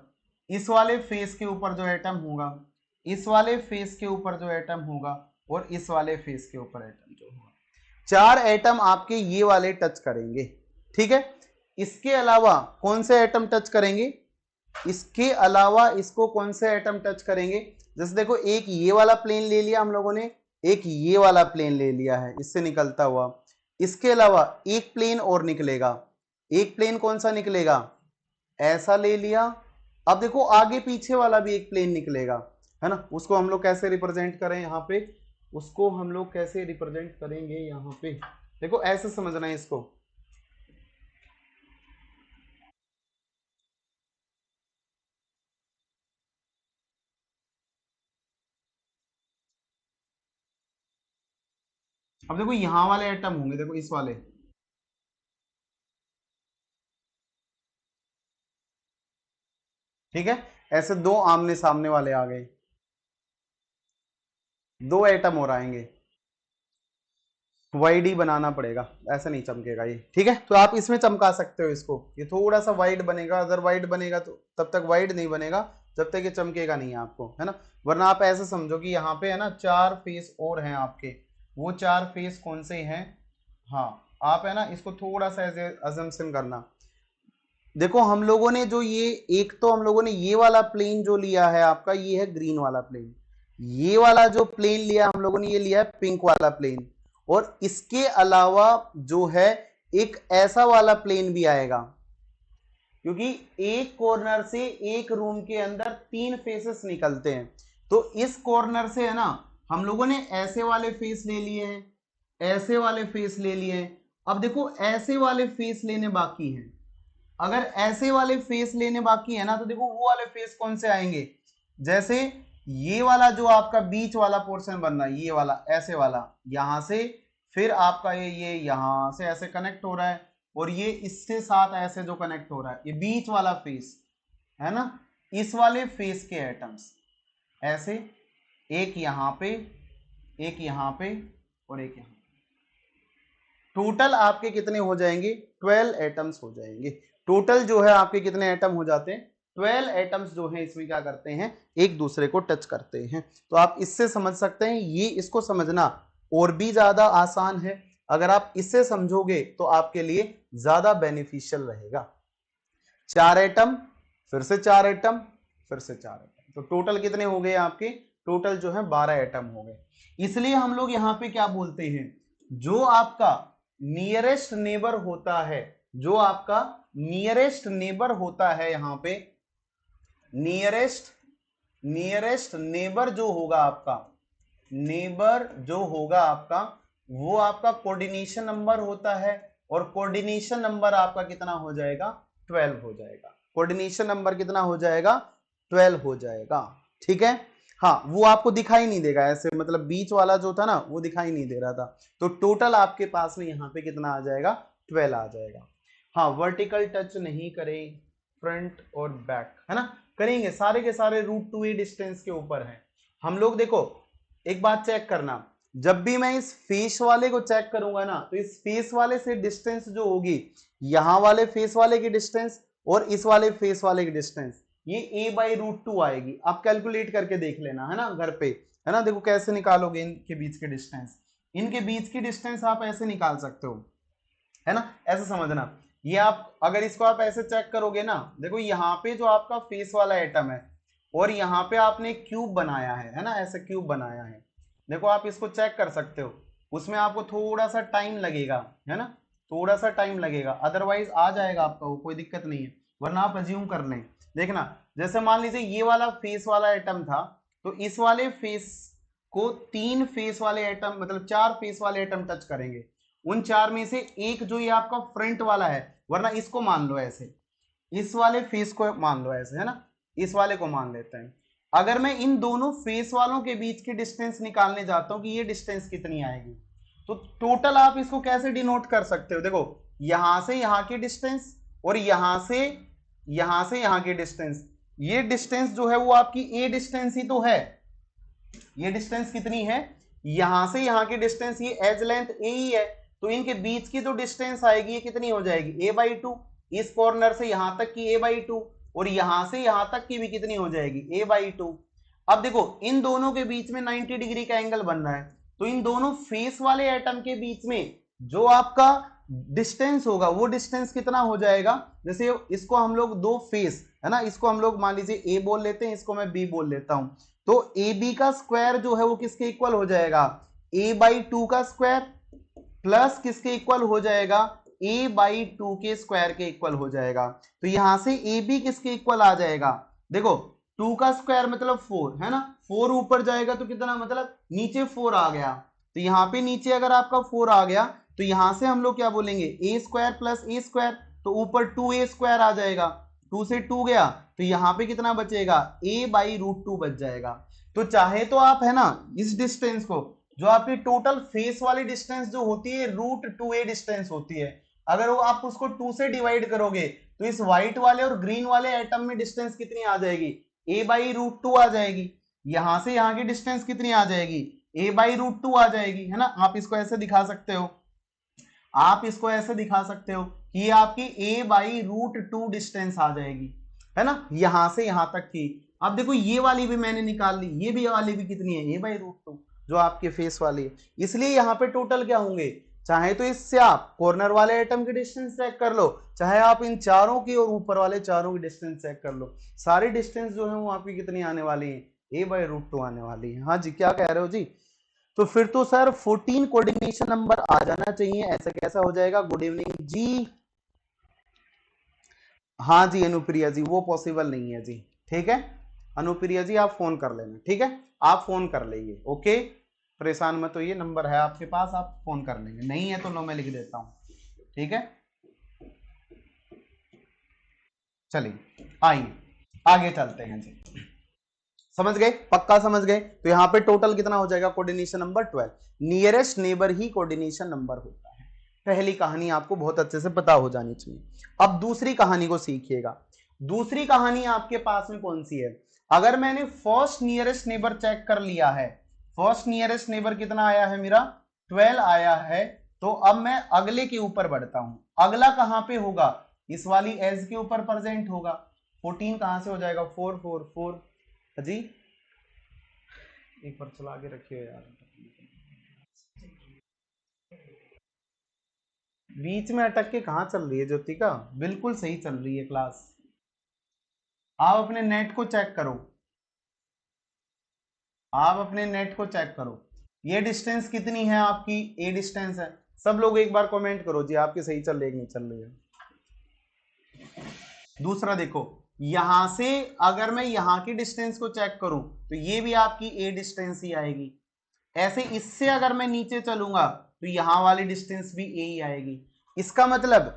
इस वाले फेस के ऊपर जो एटम होगा, इस वाले फेस के ऊपर जो एटम होगा, और इस वाले फेस के ऊपर एटम जो होगा, 4 एटम आपके ये वाले टच करेंगे, ठीक है। इसके अलावा कौन से एटम टच करेंगे, इसके अलावा इसको कौन से एटम टच करेंगे, जैसे देखो एक ये वाला प्लेन ले लिया हम लोगों ने, एक ये वाला प्लेन ले लिया है इससे निकलता हुआ, इसके अलावा एक प्लेन और निकलेगा, एक प्लेन कौन सा निकलेगा, ऐसा ले लिया। अब देखो आगे पीछे वाला भी एक प्लेन निकलेगा, है ना, उसको हम लोग कैसे रिप्रेजेंट करें यहाँ पे, उसको हम लोग कैसे रिप्रेजेंट करेंगे यहाँ पे, देखो ऐसे समझना है इसको। अब देखो यहां वाले एटम होंगे, देखो इस वाले, ठीक है, ऐसे दो आमने सामने वाले आ गए, दो एटम और आएंगे, वाइड ही बनाना पड़ेगा, ऐसा नहीं चमकेगा ये, ठीक है। तो आप इसमें चमका सकते हो इसको, ये थोड़ा सा वाइड बनेगा, अगर वाइड बनेगा तो तब तक वाइड नहीं बनेगा जब तक ये चमकेगा नहीं आपको, है ना। वरना आप ऐसे समझो कि यहाँ पे है ना 4 फेस और हैं आपके, वो 4 फेस कौन से हैं, हाँ, आप है ना इसको थोड़ा सा ऐसे अजम्पशन करना। देखो हम लोगों ने जो ये, एक तो हम लोगों ने ये वाला प्लेन जो लिया है आपका, ये है ग्रीन वाला प्लेन, ये वाला जो प्लेन लिया हम लोगों ने ये लिया है पिंक वाला प्लेन, और इसके अलावा जो है एक ऐसा वाला प्लेन भी आएगा, क्योंकि एक कॉर्नर से एक रूम के अंदर 3 फेसेस निकलते हैं, तो इस कॉर्नर से है ना हम लोगों ने ऐसे वाले फेस ले लिए हैं, ऐसे वाले फेस ले लिए हैं। अब देखो ऐसे वाले फेस लेने बाकी हैं, अगर ऐसे वाले फेस लेने बाकी है ना, तो देखो वो वाले फेस कौन से आएंगे, जैसे ये वाला जो आपका बीच वाला पोर्शन बन रहा है, ये वाला ऐसे वाला, यहां से फिर आपका ये यहां से ऐसे कनेक्ट हो रहा है, और ये इससे साथ ऐसे जो कनेक्ट हो रहा है, ये बीच वाला फेस है ना, इस वाले फेस के एटम्स ऐसे, एक यहां पे, एक यहां पे, और एक यहां, टोटल आपके कितने हो जाएंगे, 12 एटम्स हो जाएंगे। टोटल जो है आपके कितने एटम हो जाते हैं, 12 एटम्स जो है इसमें क्या करते हैं, एक दूसरे को टच करते हैं। तो आप इससे समझ सकते हैं, ये इसको समझना और भी ज्यादा आसान है, अगर आप इससे समझोगे तो आपके लिए ज्यादा बेनिफिशियल रहेगा। 4 एटम, फिर से 4 एटम, फिर से 4 एटम, तो टोटल कितने हो गए आपके, टोटल जो है 12 एटम हो गए। इसलिए हम लोग यहां पे क्या बोलते हैं, जो आपका नियरेस्ट नेबर होता है, जो आपका नियरेस्ट नेबर होता है यहां पे, नियरेस्ट, नियरेस्ट नेबर जो होगा आपका, नेबर जो होगा आपका, वो आपका कोऑर्डिनेशन नंबर होता है, और कोऑर्डिनेशन नंबर आपका कितना हो जाएगा, 12 हो जाएगा। कोऑर्डिनेशन नंबर कितना हो जाएगा, 12 हो जाएगा, ठीक है। हाँ वो आपको दिखाई नहीं देगा ऐसे, मतलब बीच वाला जो था ना वो दिखाई नहीं दे रहा था, तो टोटल आपके पास में यहाँ पे कितना आ जाएगा, 12 आ जाएगा। हाँ वर्टिकल टच नहीं करें फ्रंट और बैक, है ना, करेंगे सारे के सारे √2a डिस्टेंस के ऊपर है हम लोग। देखो एक बात चेक करना, जब भी मैं इस फेस वाले को चेक करूंगा ना, तो इस फेस वाले से डिस्टेंस जो होगी, यहां वाले फेस वाले की डिस्टेंस और इस वाले फेस वाले की डिस्टेंस, ये a/√2 आएगी। आप कैलकुलेट करके देख लेना, है ना, घर पे, है ना। देखो कैसे निकालोगे इनके बीच के डिस्टेंस, इनके बीच की डिस्टेंस आप ऐसे निकाल सकते हो, है ना, ऐसे समझना। ये आप अगर इसको आप ऐसे चेक करोगे ना, देखो यहाँ पे जो आपका फेस वाला एटम है, और यहाँ पे आपने क्यूब बनाया है ना, ऐसे क्यूब बनाया है, देखो आप इसको चेक कर सकते हो, उसमें आपको थोड़ा सा टाइम लगेगा, है ना, थोड़ा सा टाइम लगेगा, अदरवाइज आ जाएगा आपका, वो कोई दिक्कत नहीं है, वरना आप अज्यूम कर लें। देखना जैसे मान लीजिए ये वाला फेस वाला एटम था, तो इस वाले फेस को 3 फेस वाले एटम, मतलब 4 फेस वाले एटम टच करेंगे, उन चार में से एक जो ये आपका फ्रंट वाला है, वरना इसको मान लो ऐसे, इस वाले फेस को मान लो ऐसे, है ना, इस वाले को मान लेते हैं। अगर मैं इन दोनों फेस वालों के बीच की डिस्टेंस निकालने जाता हूं कि ये डिस्टेंस कितनी आएगी, तो टोटल आप इसको कैसे डिनोट कर सकते हो, देखो यहां से यहां की डिस्टेंस और यहां से यहां की डिस्टेंस, ये डिस्टेंस जो है वो आपकी ए डिस्टेंस ही तो है। ये डिस्टेंस कितनी है, यहां से यहां की डिस्टेंस ये एज लेंथ ए ही है, तो इनके बीच की जो डिस्टेंस आएगी ये कितनी हो जाएगी, a/2। इस कॉर्नर से यहां तक की a/2 और यहां से यहां तक की भी कितनी हो जाएगी, a/2। अब देखो इन दोनों के बीच में 90 डिग्री का एंगल बन रहा है, तो इन दोनों फेस वाले एटम के बीच में जो आपका डिस्टेंस होगा वो डिस्टेंस कितना हो जाएगा, जैसे इसको हम लोग दो फेस है ना, इसको हम लोग मान लीजिए ए बोल लेते हैं, इसको मैं बी बोल लेता हूं, तो ए बी का स्क्वायर जो है वो किसके इक्वल हो जाएगा, a/2 का स्क्वायर प्लस किसके इक्वल हो जाएगा, a/2 के स्क्वायर के इक्वल हो जाएगा। तो यहां से ए बी किसके इक्वल आ जाएगा, देखो 2 का स्क्वायर मतलब 4 है ना, 4 ऊपर जाएगा तो कितना, मतलब नीचे 4 आ गया, तो यहाँ पे नीचे अगर आपका 4 आ गया तो यहां से हम लोग क्या बोलेंगे, ए स्क्वायर प्लस ए स्क्वायर, तो ऊपर 2a स्क्वायर आ जाएगा, 2 से 2 गया तो यहाँ पे कितना बचेगा, a/√2 बच जाएगा। तो चाहे तो आप है ना इस डिस्टेंस को, जो आपकी टोटल फेस वाली डिस्टेंस जो होती है √2a डिस्टेंस होती है, अगर वो आप उसको 2 से डिवाइड करोगे तो इस व्हाइट वाले और ग्रीन वाले एटम में डिस्टेंस कितनी आ जाएगी, a/√2 आ जाएगी। यहां से यहां की डिस्टेंस कितनी आ जाएगी, a/√2 आ जाएगी, है ना। आप इसको ऐसे दिखा सकते हो, आप इसको ऐसे दिखा सकते हो कि ये आपकी a/√2 डिस्टेंस आ जाएगी, है ना, यहां से यहां तक की। अब देखो ये वाली भी मैंने निकाल ली, ये भी वाली भी कितनी है, a/√2 जो आपके फेस वाली है। इसलिए यहाँ पे टोटल क्या होंगे, चाहे तो इससे आप कॉर्नर वाले एटम की डिस्टेंस चेक कर लो, चाहे आप इन चारों की और ऊपर वाले चारों की डिस्टेंस चेक कर लो, सारी डिस्टेंस जो है वो आपकी कितनी आने वाली है, a/√2 आने वाली है। हाँ जी, क्या कह रहे हो जी, तो फिर तो सर 14 कोऑर्डिनेशन नंबर आ जाना चाहिए, ऐसा कैसा हो जाएगा, गुड इवनिंग जी। हाँ जी अनुप्रिया जी, वो पॉसिबल नहीं है जी, ठीक है अनुप्रिया जी, आप फोन कर लेना, ठीक है, आप फोन कर लेंगे, ओके, परेशान मत होइए, नंबर है आपके पास, आप फोन कर लेंगे, नहीं है तो लो मैं लिख देता हूं, ठीक है। चलिए आइए आगे चलते हैं जी, समझ गए, पक्का समझ गए। तो यहाँ पे टोटल कितना हो जाएगा, कोऑर्डिनेशन नंबर 12, नियरेस्ट नेबर ही कोऑर्डिनेशन नंबर होता है। पहली कहानी आपको बहुत अच्छे से पता हो जानी चाहिए। अब दूसरी कहानी को सीखिएगा। दूसरी कहानी आपके पास में कौन सी है, अगर मैंने फर्स्ट नियरेस्ट नेबर चेक कर लिया है, फर्स्ट नियरेस्ट नेबर कितना आया है मेरा, 12 आया है, तो अब मैं अगले के ऊपर बढ़ता हूं। अगला कहां पे होगा, इस वाली एज के ऊपर प्रेजेंट होगा। 14 कहां से हो जाएगा, 4 4 4 जी, एक बार चला के रखियो यार, बीच में अटक के कहाँ चल रही है ज्योतिका, बिल्कुल सही चल रही है क्लास। आप अपने नेट को चेक करो, आप अपने नेट को चेक करो, ये डिस्टेंस कितनी है आपकी, ए डिस्टेंस है। सब लोग एक बार कमेंट करो जी, आपकी सही चल रही है कि नहीं चल रही है। दूसरा देखो, यहां से अगर मैं यहां की डिस्टेंस को चेक करूं तो ये भी आपकी ए डिस्टेंस ही आएगी। ऐसे इससे अगर मैं नीचे चलूंगा तो यहां वाली डिस्टेंस भी ए ही आएगी। इसका मतलब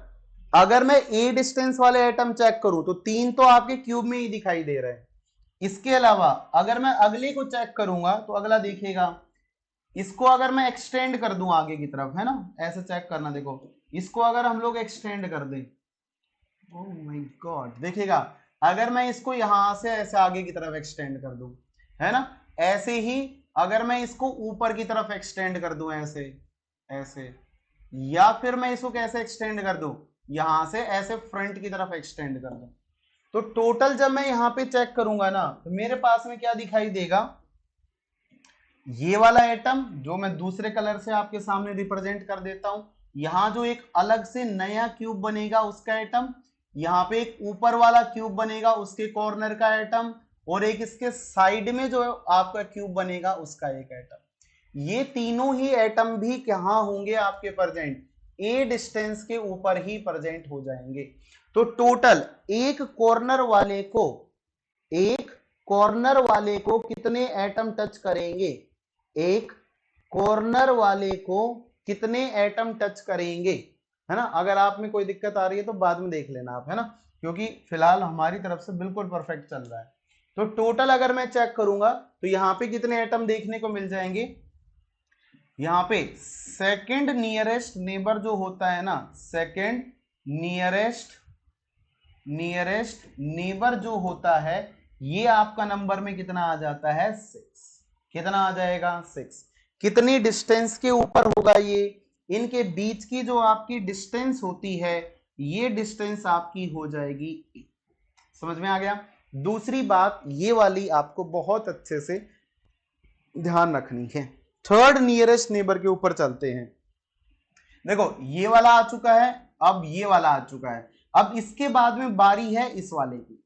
अगर मैं ए डिस्टेंस वाले एटम चेक करूं तो 3 तो आपके क्यूब में ही दिखाई दे रहे हैं। इसके अलावा अगर मैं अगले को चेक करूंगा तो अगला देखिएगा, इसको अगर मैं एक्सटेंड कर दूं आगे की तरफ, है ना, ऐसे चेक करना, देखो इसको अगर हम लोग एक्सटेंड कर दें, ओह माय गॉड, देखिएगा अगर मैं इसको यहां से ऐसे आगे की तरफ एक्सटेंड कर दूं, है ना, ऐसे ही अगर मैं इसको ऊपर की तरफ एक्सटेंड कर दूं ऐसे ऐसे, या फिर मैं इसको कैसे एक्सटेंड कर दूं, यहां से ऐसे फ्रंट की तरफ एक्सटेंड कर दूं, तो टोटल जब मैं यहां पे चेक करूंगा ना तो मेरे पास में क्या दिखाई देगा, ये वाला एटम जो मैं दूसरे कलर से आपके सामने रिप्रेजेंट कर देता हूं, यहां जो एक अलग से नया क्यूब बनेगा उसका एटम, यहाँ पे एक ऊपर वाला क्यूब बनेगा उसके कॉर्नर का एटम, और एक इसके साइड में जो आपका क्यूब बनेगा उसका एक एटम। ये तीनों ही एटम भी कहां होंगे आपके प्रेजेंट, ए डिस्टेंस के ऊपर ही प्रेजेंट हो जाएंगे। तो टोटल एक कॉर्नर वाले को कितने एटम टच करेंगे, एक कॉर्नर वाले को कितने एटम टच करेंगे, है ना। अगर आप में कोई दिक्कत आ रही है तो बाद में देख लेना आप, है ना, क्योंकि फिलहाल हमारी तरफ से बिल्कुल परफेक्ट चल रहा है। तो टोटल अगर मैं चेक करूंगा तो यहाँ पे कितने एटम देखने को मिल जाएंगे, यहाँ पे सेकंड नियरेस्ट नेबर जो होता है ना, सेकंड नियरेस्ट नेबर जो होता है, ये आपका नंबर में कितना आ जाता है 6। कितना आ जाएगा 6। कितनी डिस्टेंस के ऊपर होगा ये, इनके बीच की जो आपकी डिस्टेंस होती है ये डिस्टेंस आपकी हो जाएगी 8। समझ में आ गया। दूसरी बात ये वाली आपको बहुत अच्छे से ध्यान रखनी है। थर्ड नियरेस्ट नेबर के ऊपर चलते हैं। देखो ये वाला आ चुका है, अब ये वाला आ चुका है, अब इसके बाद में बारी है इस वाले की।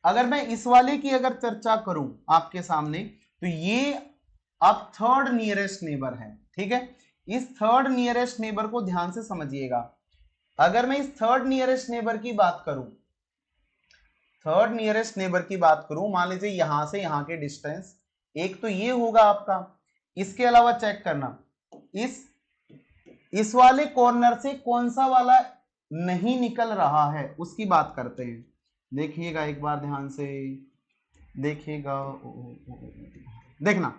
अगर मैं इस वाले की अगर चर्चा करूं आपके सामने तो ये अब थर्ड नियरेस्ट नेबर है, ठीक है। इस थर्ड नियरेस्ट नेबर को ध्यान से समझिएगा। अगर मैं इस थर्ड नियरेस्ट नेबर की बात करूं, थर्ड नियरेस्ट नेबर की बात करूं, मान लीजिए यहां से यहां के डिस्टेंस एक तो ये होगा आपका, इसके अलावा चेक करना इस वाले कॉर्नर से कौन सा वाला नहीं निकल रहा है उसकी बात करते हैं। देखिएगा एक बार ध्यान से देखिएगा, देखना,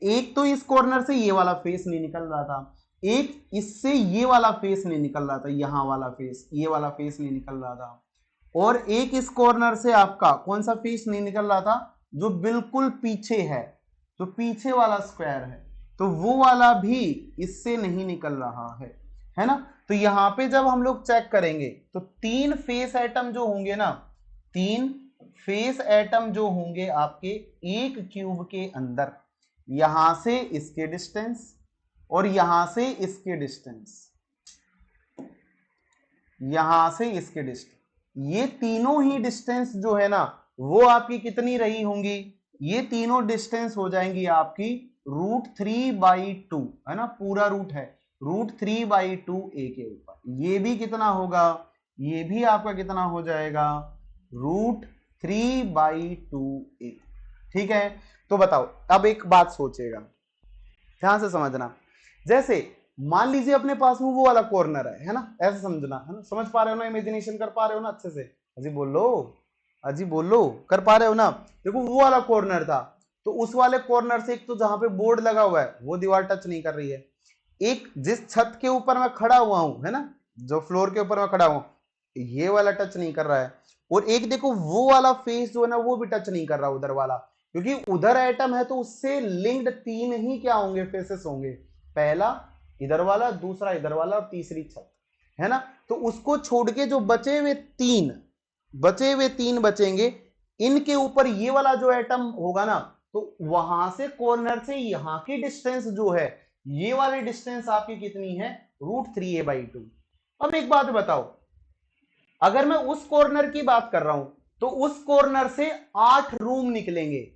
एक तो इस कॉर्नर से ये वाला फेस नहीं निकल रहा था, एक इससे ये वाला फेस नहीं निकल रहा था, यहां वाला फेस, ये वाला फेस नहीं निकल रहा था, और एक इस कॉर्नर से आपका कौन सा फेस नहीं निकल रहा था, जो बिल्कुल पीछे है, जो पीछे वाला स्क्वायर है, तो वो वाला भी इससे नहीं निकल रहा है ना। तो यहां पे जब हम लोग चेक करेंगे तो 3 फेस एटम जो होंगे ना, 3 फेस एटम जो होंगे आपके एक क्यूब के अंदर, यहां से इसके डिस्टेंस और यहां से इसके डिस्टेंस, यहां से इसके डिस्टेंस, ये तीनों ही डिस्टेंस जो है ना वो आपकी कितनी रही होंगी, ये तीनों डिस्टेंस हो जाएंगी आपकी √3/2, है ना, पूरा रूट है √3/2 a के ऊपर। ये भी कितना होगा, ये भी आपका कितना हो जाएगा √3/2 a। ठीक है। तो बताओ अब एक बात सोचेगा, ध्यान से समझना। जैसे मान लीजिए अपने पास में वो वाला कॉर्नर है ना, ऐसे समझना, है ना, समझ पा रहे हो ना, इमेजिनेशन कर पा रहे हो ना अच्छे से, अजी बोलो, अजी बोलो, कर पा रहे हो ना। देखो वो वाला कॉर्नर था, तो उस वाले कॉर्नर से एक तो जहां पे बोर्ड लगा हुआ है वो दीवार टच नहीं कर रही है, एक जिस छत के ऊपर मैं खड़ा हुआ हूं, है ना, जो फ्लोर के ऊपर मैं खड़ा हूं, ये वाला टच नहीं कर रहा है, और एक देखो वो वाला फेस जो है ना वो भी टच नहीं कर रहा उधर वाला, क्योंकि उधर एटम है तो उससे लिंक्ड 3 ही क्या होंगे, फेसेस होंगे, पहला इधर वाला, दूसरा इधर वाला, और तीसरी छत, है ना। तो उसको छोड़ के जो बचे हुए तीन बचेंगे, इनके ऊपर ये वाला जो एटम होगा ना, तो वहां से कॉर्नर से यहां की डिस्टेंस जो है, ये वाली डिस्टेंस आपकी कितनी है √3a/2। अब एक बात बताओ, अगर मैं उस कॉर्नर की बात कर रहा हूं तो उस कॉर्नर से 8 रूम निकलेंगे,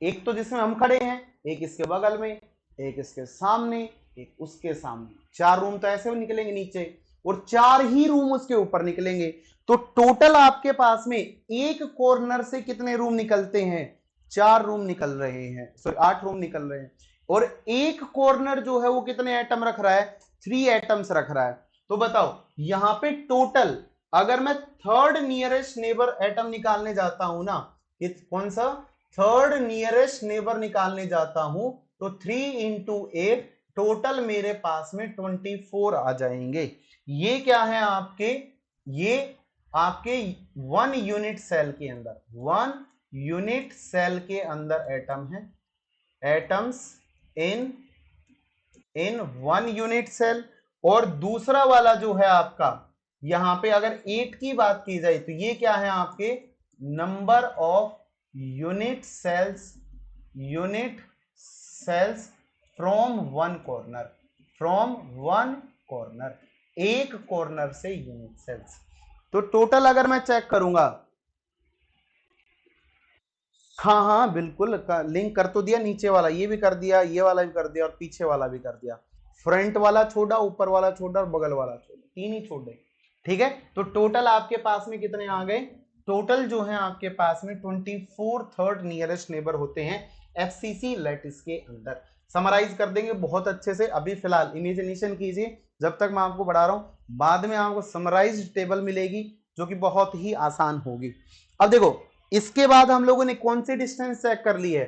एक तो जिसमें हम खड़े हैं, एक इसके बगल में, एक इसके सामने, एक उसके सामने, 4 रूम तो ऐसे निकलेंगे नीचे, और 4 ही रूम उसके ऊपर निकलेंगे। तो टोटल आपके पास में एक कॉर्नर से कितने रूम निकलते हैं, 4 रूम निकल रहे हैं, सॉरी 8 रूम निकल रहे हैं, और एक कॉर्नर जो है वो कितने एटम रख रहा है, 3 एटम्स रख रहा है। तो बताओ यहां पे टोटल अगर मैं थर्ड नियरेस्ट नेबर एटम निकालने जाता हूं ना, कौन सा थर्ड नियरेस्ट नेबर निकालने जाता हूं, तो 3 × 8 टोटल मेरे पास में 24 आ जाएंगे। ये क्या है आपके, ये आपके 1 यूनिट सेल के अंदर, 1 यूनिट सेल के अंदर एटम है, एटम्स इन 1 यूनिट सेल। और दूसरा वाला जो है आपका, यहां पे अगर 8 की बात की जाए तो ये क्या है आपके number of unit cells from 1 corner, एक कॉर्नर से यूनिट सेल्स। तो टोटल अगर मैं चेक करूंगा, हाँ हाँ बिल्कुल लिंक कर तो दिया, नीचे वाला ये भी कर दिया, ये वाला भी कर दिया, और पीछे वाला भी कर दिया, फ्रंट वाला छोड़ा, ऊपर वाला छोड़ा, और बगल वाला छोड़ा, 3 ही छोड़े। ठीक है। तो टोटल आपके पास में कितने आ गए, टोटल जो है आपके पास में 24 थर्ड नियरेस्ट नेबर होते हैं एफसीसी लैटिस के अंदर। समराइज कर देंगे बहुत अच्छे से। अभी फिलहाल इमेजिनेशन कीजिए जब तक मैं आपको पढ़ा रहा हूं, बाद में आपको समराइज टेबल मिलेगी जो कि बहुत ही आसान होगी। अब देखो इसके बाद हम लोगों ने कौन सी डिस्टेंस चेक कर ली है,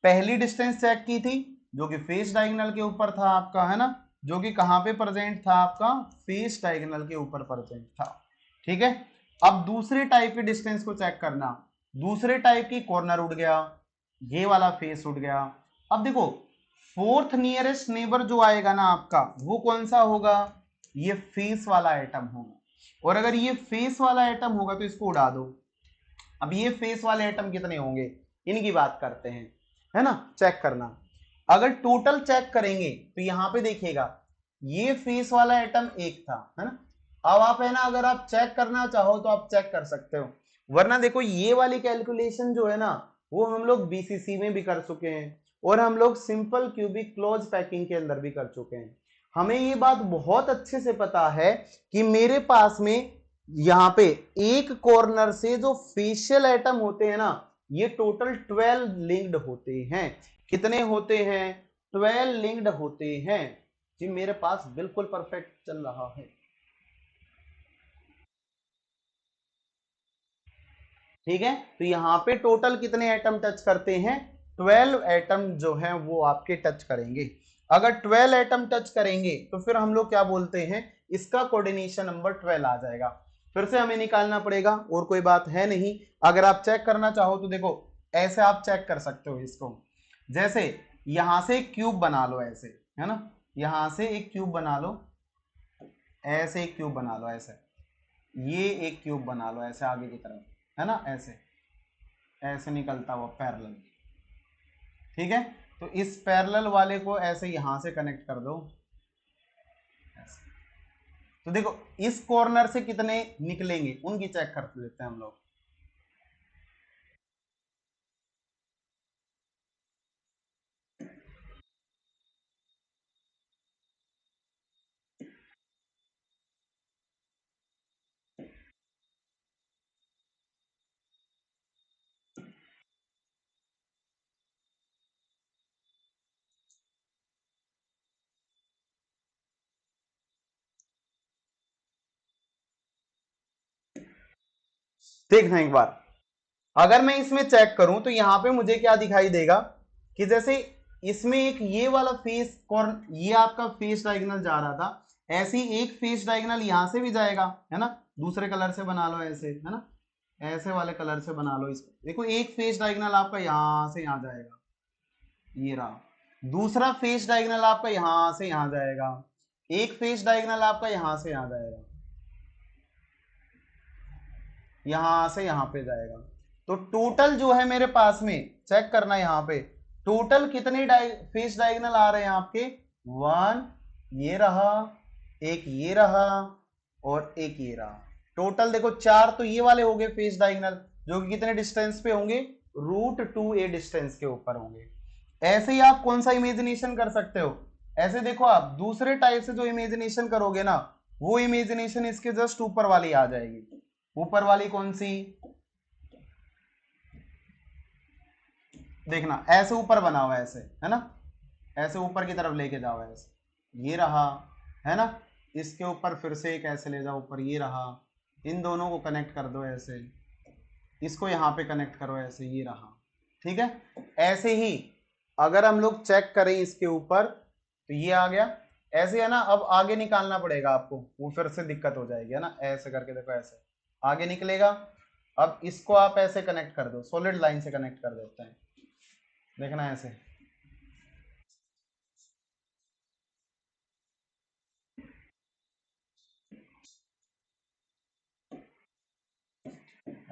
पहली डिस्टेंस चेक की थी जो कि फेस डायगोनल के ऊपर था आपका, है ना, जो कि कहां पे प्रेजेंट था आपका, फेस डायगोनल के ऊपर प्रेजेंट था। ठीक है, अब दूसरे टाइप के डिस्टेंस को चेक करना, दूसरे टाइप की कॉर्नर उड़ गया, ये वाला फेस उड़ गया। अब देखो फोर्थ नियरेस्ट नेबर जो आएगा ना आपका, वो कौन सा होगा, ये फेस वाला आइटम होगा। और अगर ये फेस वाला आइटम होगा तो इसको उड़ा दो। अब ये फेस वाले आइटम कितने होंगे, इनकी बात करते हैं, है ना, चेक करना। अगर टोटल चेक करेंगे तो यहां पे देखिएगा ये फेस वाला आइटम एक था, है ना। अब आप, है ना, अगर आप चेक करना चाहो तो आप चेक कर सकते हो, वरना देखो ये वाली कैलकुलेशन जो है ना वो हम लोग बीसीसी में भी कर चुके हैं और हम लोग सिंपल क्यूबिक क्लोज पैकिंग के अंदर भी कर चुके हैं। हमें ये बात बहुत अच्छे से पता है कि मेरे पास में यहां पे एक कॉर्नर से जो फेशियल आइटम होते हैं ना, ये टोटल 12 लिंक्ड होते हैं। कितने होते हैं, 12 लिंक्ड होते हैं जी। मेरे पास बिल्कुल परफेक्ट चल रहा है। ठीक है, तो यहां पे टोटल कितने एटम टच करते हैं, 12 एटम जो है वो आपके टच करेंगे। अगर 12 एटम टच करेंगे तो फिर हम लोग क्या बोलते हैं, इसका कोऑर्डिनेशन नंबर 12 आ जाएगा। फिर से हमें निकालना पड़ेगा और कोई बात है नहीं। अगर आप चेक करना चाहो तो देखो ऐसे आप चेक कर सकते हो इसको, जैसे यहां से एक क्यूब बना लो ऐसे, है ना, यहां से एक क्यूब बना लो, ऐसे एक क्यूब बना लो ऐसे, ये एक क्यूब बना लो ऐसे आगे की तरफ, है ना, ऐसे ऐसे निकलता हुआ पैरेलल। ठीक है, तो इस पैरेलल वाले को ऐसे यहां से कनेक्ट कर दो ऐसे। तो देखो इस कॉर्नर से कितने निकलेंगे उनकी चेक कर लेते हैं हम लोग। देखना एक बार, अगर मैं इसमें चेक करूं तो यहां पे मुझे क्या दिखाई देगा कि जैसे इसमें एक ये वाला फेस कॉर्न, ये आपका फेस डायगोनल जा रहा था, ऐसी एक फेस डायगोनल यहां से भी जाएगा, है ना, दूसरे कलर से बना लो ऐसे, है ना, ऐसे वाले कलर से बना लो इसको। देखो एक फेस डायगोनल आपका यहां से यहां जाएगा, ये रहा। दूसरा फेस डायगोनल आपका यहां से यहां जाएगा, एक फेस डायगोनल आपका यहां से यहां जाएगा, यहां से यहां पे जाएगा। तो टोटल जो है मेरे पास में चेक करना, यहां पे टोटल कितने फेस डायगोनल आ रहे हैं आपके, 1 ये रहा, एक ये रहा और एक ये रहा। टोटल देखो 4 तो ये वाले हो गए फेस डायगोनल, जो कि कितने डिस्टेंस पे होंगे, √2a डिस्टेंस के ऊपर होंगे। ऐसे ही आप कौन सा इमेजिनेशन कर सकते हो, ऐसे देखो आप दूसरे टाइप से जो इमेजिनेशन करोगे ना, वो इमेजिनेशन इसके जस्ट ऊपर वाली आ जाएगी। ऊपर वाली कौन सी, देखना ऐसे ऊपर बना हुआ है ऐसे, है ना, ऐसे ऊपर की तरफ लेके जाओ ऐसे, ये रहा, है ना, इसके ऊपर फिर से एक ऐसे ले जाओ ऊपर, ये रहा, इन दोनों को कनेक्ट कर दो ऐसे, इसको यहां पे कनेक्ट करो ऐसे, ये रहा। ठीक है, ऐसे ही अगर हम लोग चेक करें इसके ऊपर तो ये आ गया ऐसे, है ना। अब आगे निकालना पड़ेगा आपको, वो फिर से दिक्कत हो जाएगी, है ना, ऐसे करके देखो ऐसे आगे निकलेगा। अब इसको आप ऐसे कनेक्ट कर दो, सॉलिड लाइन से कनेक्ट कर देते हैं, देखना ऐसे,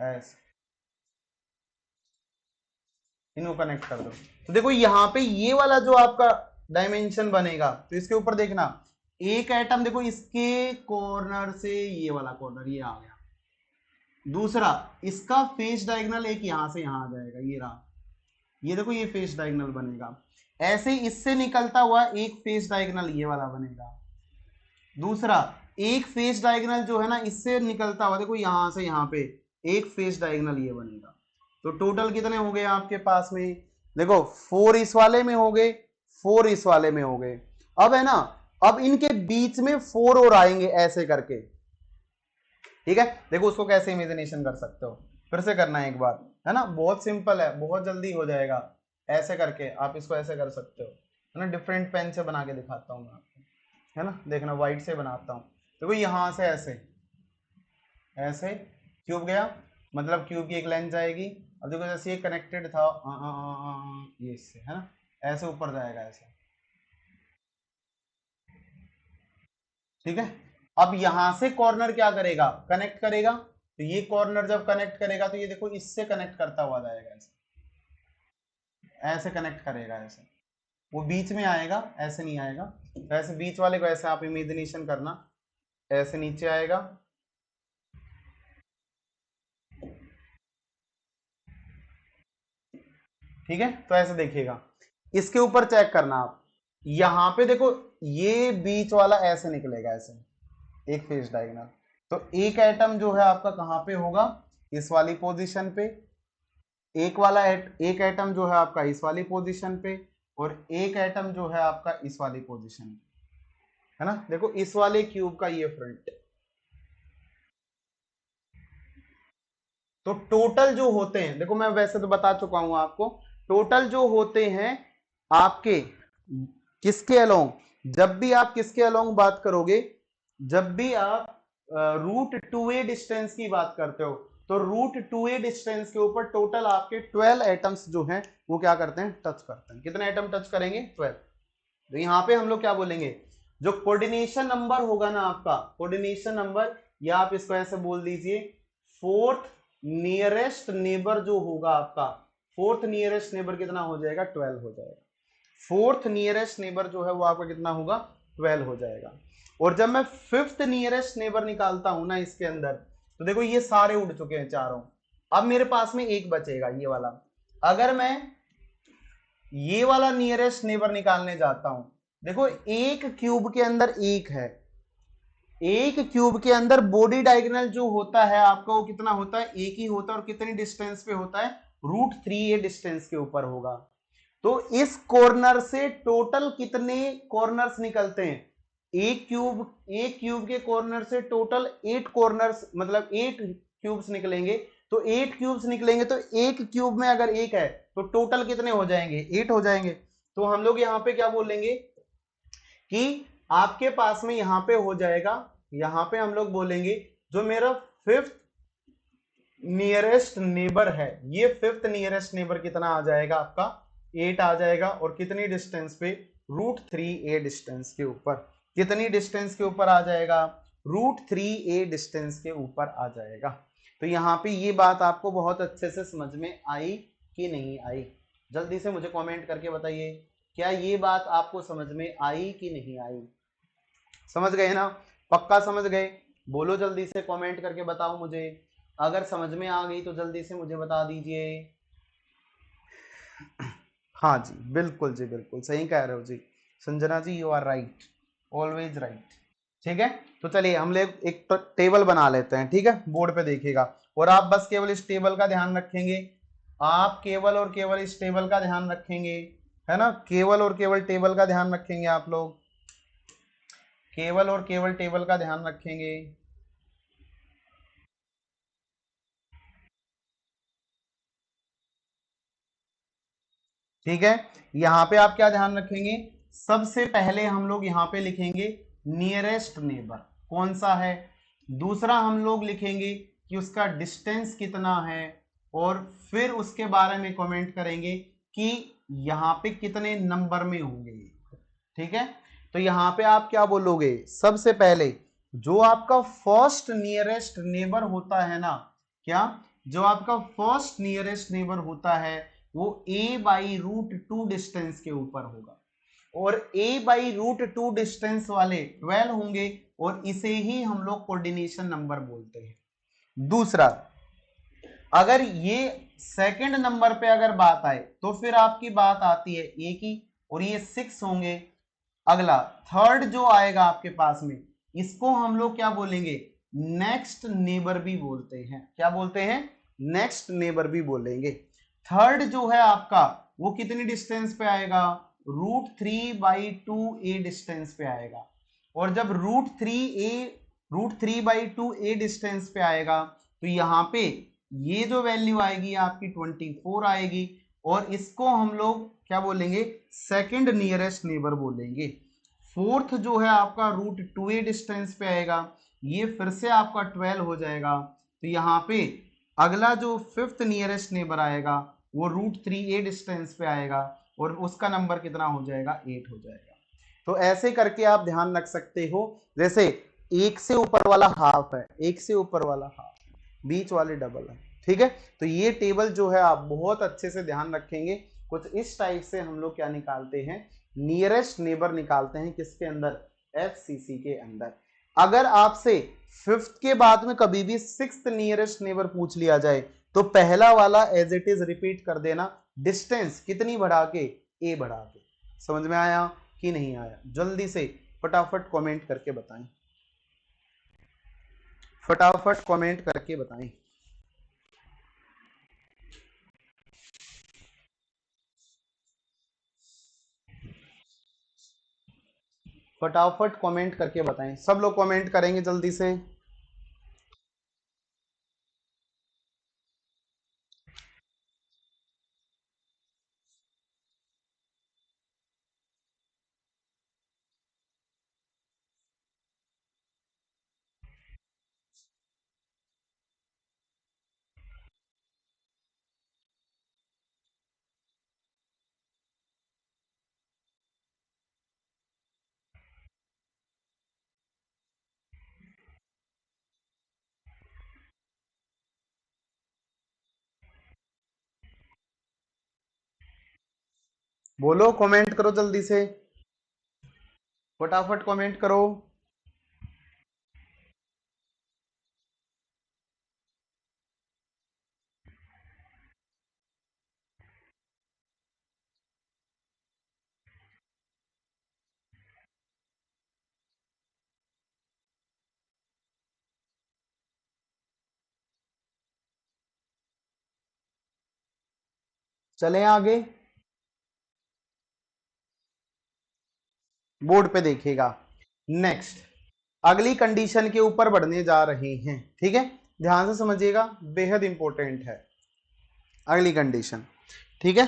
ऐसे इनको कनेक्ट कर दो। तो देखो यहाँ पे ये वाला जो आपका डायमेंशन बनेगा, तो इसके ऊपर देखना एक एटम, देखो इसके कॉर्नर से ये वाला कॉर्नर ये आ गया। दूसरा इसका फेस डायगोनल एक यहां से यहां आ जाएगा, ये रहा, ये देखो ये फेस डायगोनल बनेगा। ऐसे ही इससे निकलता हुआ एक फेस डायगोनल ये वाला बनेगा। दूसरा एक फेस डायगोनल जो है ना इससे निकलता हुआ, देखो यहां से यहां पे एक फेस डायगोनल ये बनेगा। तो टोटल कितने हो गए आपके पास में, देखो 4 इस वाले में हो गए, 4 इस वाले में हो गए। अब है ना, अब इनके बीच में 4 और आएंगे ऐसे करके, ठीक है। देखो उसको कैसे इमेजिनेशन कर सकते हो, फिर से करना है एक बार, है ना, बहुत सिंपल है, बहुत जल्दी हो जाएगा। ऐसे करके आप इसको ऐसे कर सकते हो, है ना। डिफरेंट पेन से बना के दिखाता हूँ मैं आपको, है ना। देखना व्हाइट से बनाता हूँ। देखो यहां से ऐसे ऐसे क्यूब गया, मतलब क्यूब की एक लाइन जाएगी। अब देखो जैसे ये कनेक्टेड था ये इससे, है ना, ऐसे ऊपर जाएगा ऐसे, ठीक है। अब यहां से कॉर्नर क्या करेगा, कनेक्ट करेगा। तो ये कॉर्नर जब कनेक्ट करेगा तो ये देखो इससे कनेक्ट करता हुआ जाएगा ऐसे, ऐसे कनेक्ट करेगा ऐसे, वो बीच में आएगा, ऐसे नहीं आएगा। तो ऐसे बीच वाले को ऐसे आप इमेजिनेशन करना, ऐसे नीचे आएगा, ठीक है। तो ऐसे देखिएगा, इसके ऊपर चेक करना आप, यहां पे देखो ये बीच वाला ऐसे निकलेगा ऐसे, एक फेस डायगोनल। तो एक एटम जो है आपका कहां पे होगा, इस वाली पोजीशन पे। एक एटम जो है आपका इस वाली पोजीशन पे, और एक एटम जो है आपका इस वाली पोजीशन पे, है ना। देखो इस वाले क्यूब का ये फ्रंट, तो टोटल जो होते हैं, देखो मैं वैसे तो बता चुका हूं आपको, टोटल जो होते हैं आपके किसके अलोंग, जब भी आप किसके अलोंग बात करोगे, जब भी आप रूट 2a डिस्टेंस की बात करते हो, तो रूट 2a डिस्टेंस के ऊपर टोटल आपके 12 एटम्स जो हैं वो क्या करते हैं, टच करते हैं। कितने एटम टच करेंगे, 12। तो यहां पे हम लोग क्या बोलेंगे, जो कोऑर्डिनेशन नंबर होगा ना आपका, कोऑर्डिनेशन नंबर, या आप इसको ऐसे बोल दीजिए, फोर्थ नियरेस्ट नेबर जो होगा आपका, फोर्थ नियरेस्ट नेबर कितना हो जाएगा, 12 हो जाएगा। फोर्थ नियरेस्ट नेबर जो है वो आपका कितना होगा, 12 हो जाएगा। और जब मैं फिफ्थ नियरेस्ट नेबर निकालता हूं ना इसके अंदर, तो देखो ये सारे उड़ चुके हैं चारों। अब मेरे पास में एक बचेगा ये वाला। अगर मैं ये वाला नियरेस्ट नेबर निकालने जाता हूं, देखो एक क्यूब के अंदर एक है, एक क्यूब के अंदर बॉडी डायगोनल जो होता है आपका वो कितना होता है, एक ही होता है। और कितनी डिस्टेंस पे होता है, रूट 3a डिस्टेंस के ऊपर होगा। तो इस कॉर्नर से टोटल कितने कॉर्नर्स निकलते हैं, एक क्यूब के कॉर्नर से टोटल 8 कॉर्नर्स, मतलब 8 क्यूब्स निकलेंगे। तो 8 क्यूब्स निकलेंगे, तो एक क्यूब में अगर एक है तो टोटल कितने हो जाएंगे, 8 हो जाएंगे। तो हम लोग यहां पे क्या बोलेंगे कि आपके पास में यहां पे हो जाएगा, यहां पे हम लोग बोलेंगे जो मेरा फिफ्थ नियरेस्ट नेबर है, ये फिफ्थ नियरेस्ट नेबर कितना आ जाएगा आपका, 8 आ जाएगा। और कितनी डिस्टेंस पे, रूट 3a डिस्टेंस के ऊपर, कितनी डिस्टेंस के ऊपर आ जाएगा, रूट 3a डिस्टेंस के ऊपर आ जाएगा। तो यहाँ पे ये बात आपको बहुत अच्छे से समझ में आई कि नहीं आई, जल्दी से मुझे कमेंट करके बताइए, क्या ये बात आपको समझ में आई कि नहीं आई। समझ गए ना, पक्का समझ गए, बोलो जल्दी से कमेंट करके बताओ मुझे, अगर समझ में आ गई तो जल्दी से मुझे बता दीजिए। हाँ जी बिल्कुल जी, बिल्कुल सही कह रहे हो ji Sanjana ji, you are right, always right. ठीक है, तो चलिए हम लोग एक टेबल बना लेते हैं, ठीक है, बोर्ड पे देखिएगा। और आप बस केवल इस टेबल का ध्यान रखेंगे, आप केवल और केवल इस टेबल का ध्यान रखेंगे, है ना, केवल और केवल टेबल का ध्यान रखेंगे आप लोग, केवल और केवल टेबल का ध्यान रखेंगे। ठीक है, यहां पे आप क्या ध्यान रखेंगे, सबसे पहले हम लोग यहां पे लिखेंगे नियरेस्ट नेबर कौन सा है, दूसरा हम लोग लिखेंगे कि उसका डिस्टेंस कितना है, और फिर उसके बारे में कमेंट करेंगे कि यहां पे कितने नंबर में होंगे। ठीक है, तो यहां पे आप क्या बोलोगे, सबसे पहले जो आपका फर्स्ट नियरेस्ट नेबर होता है ना, क्या, जो आपका फर्स्ट नियरेस्ट नेबर होता है वो a/√2 डिस्टेंस के ऊपर होगा, और a/√2 डिस्टेंस वाले 12 होंगे, और इसे ही हम लोग कोऑर्डिनेशन नंबर बोलते हैं। दूसरा, अगर ये सेकंड नंबर पे अगर बात आए तो फिर आपकी बात आती है ए की, और ये 6 होंगे। अगला थर्ड जो आएगा आपके पास में, इसको हम लोग क्या बोलेंगे, नेक्स्ट नेबर भी बोलते हैं, क्या बोलते हैं, नेक्स्ट नेबर भी बोलेंगे। थर्ड जो है आपका वो कितनी डिस्टेंस पे आएगा, √3/2a डिस्टेंस पे आएगा। और जब √3/2a डिस्टेंस पे आएगा तो यहाँ पे ये जो वैल्यू आएगी आपकी 24 आएगी, और इसको हम लोग क्या बोलेंगे, सेकंड नियरेस्ट नेबर बोलेंगे। फोर्थ जो है आपका √2a डिस्टेंस पे आएगा, ये फिर से आपका 12 हो जाएगा। तो यहाँ पे अगला जो फिफ्थ नियरेस्ट नेबर आएगा वो √3a डिस्टेंस पे आएगा, और उसका नंबर कितना हो जाएगा, 8 हो जाएगा। तो ऐसे करके आप ध्यान रख सकते हो। जैसे एक से ऊपर वाला हाफ है, एक से ऊपर वाला हाफ, बीच वाले डबल है, ठीक है। तो ये टेबल जो है आप बहुत अच्छे से ध्यान रखेंगे। कुछ इस टाइप से हम लोग क्या निकालते हैं, नियरेस्ट नेबर निकालते हैं, किसके अंदर, एफसीसी के अंदर। अगर आपसे फिफ्थ के बाद में कभी भी सिक्स्थ नियरेस्ट नेबर पूछ लिया जाए तो पहला वाला एज इट इज रिपीट कर देना, डिस्टेंस कितनी बढ़ा के, ए बढ़ा के। समझ में आया कि नहीं आया, जल्दी से फटाफट कमेंट करके बताएं, फटाफट कमेंट करके बताएं। फटाफट कमेंट करके बताएं, सब लोग कमेंट करेंगे जल्दी से। बोलो, कमेंट करो जल्दी से, फटाफट कमेंट करो। चलें आगे, बोर्ड पे देखिएगा। नेक्स्ट, अगली कंडीशन के ऊपर बढ़ने जा रहे हैं, ठीक है, ध्यान से समझिएगा, बेहद इंपॉर्टेंट है अगली कंडीशन, ठीक है।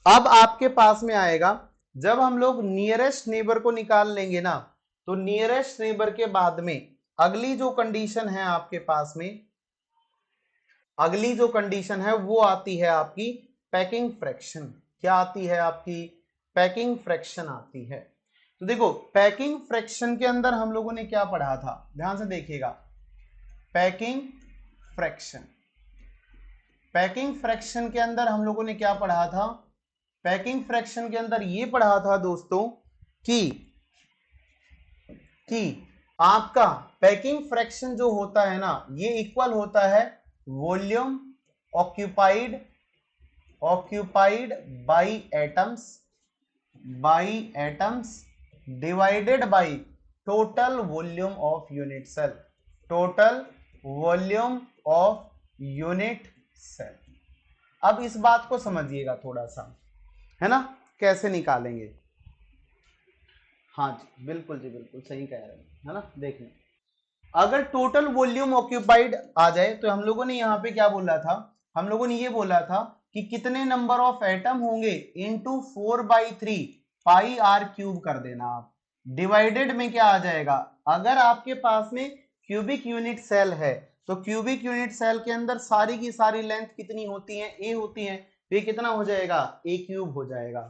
अब आपके पास में आएगा, जब हम लोग नियरेस्ट नेबर को निकाल लेंगे ना, तो नियरेस्ट नेबर के बाद में अगली जो कंडीशन है आपके पास में, अगली जो कंडीशन है वो आती है आपकी पैकिंग फ्रैक्शन। क्या आती है आपकी, पैकिंग फ्रैक्शन आती है। तो देखो, पैकिंग फ्रैक्शन के अंदर हम लोगों ने क्या पढ़ा था, ध्यान से देखिएगा। पैकिंग फ्रैक्शन, पैकिंग फ्रैक्शन के अंदर हम लोगों ने क्या पढ़ा था, पैकिंग फ्रैक्शन के अंदर ये पढ़ा था दोस्तों कि आपका पैकिंग फ्रैक्शन जो होता है ना, ये इक्वल होता है volume occupied by atoms divided by total volume of unit cell, total volume of unit cell. अब इस बात को समझिएगा थोड़ा सा, है ना, कैसे निकालेंगे। हाँ जी बिल्कुल जी, बिल्कुल सही कह रहे हैं, है ना। देखिए, अगर टोटल वॉल्यूम ऑक्यूपाइड आ जाए तो हम लोगों ने यहाँ पे क्या बोला था, हम लोगों ने ये बोला था कि कितने नंबर ऑफ एटम होंगे इनटू 4/3 पाई आर क्यूब कर देना आप। डिवाइडेड में क्या आ जाएगा, अगर आपके पास में क्यूबिक यूनिट सेल है तो क्यूबिक यूनिट सेल के अंदर सारी की सारी लेंथ कितनी होती है, ए होती है, तो ये कितना हो जाएगा, ए क्यूब हो जाएगा।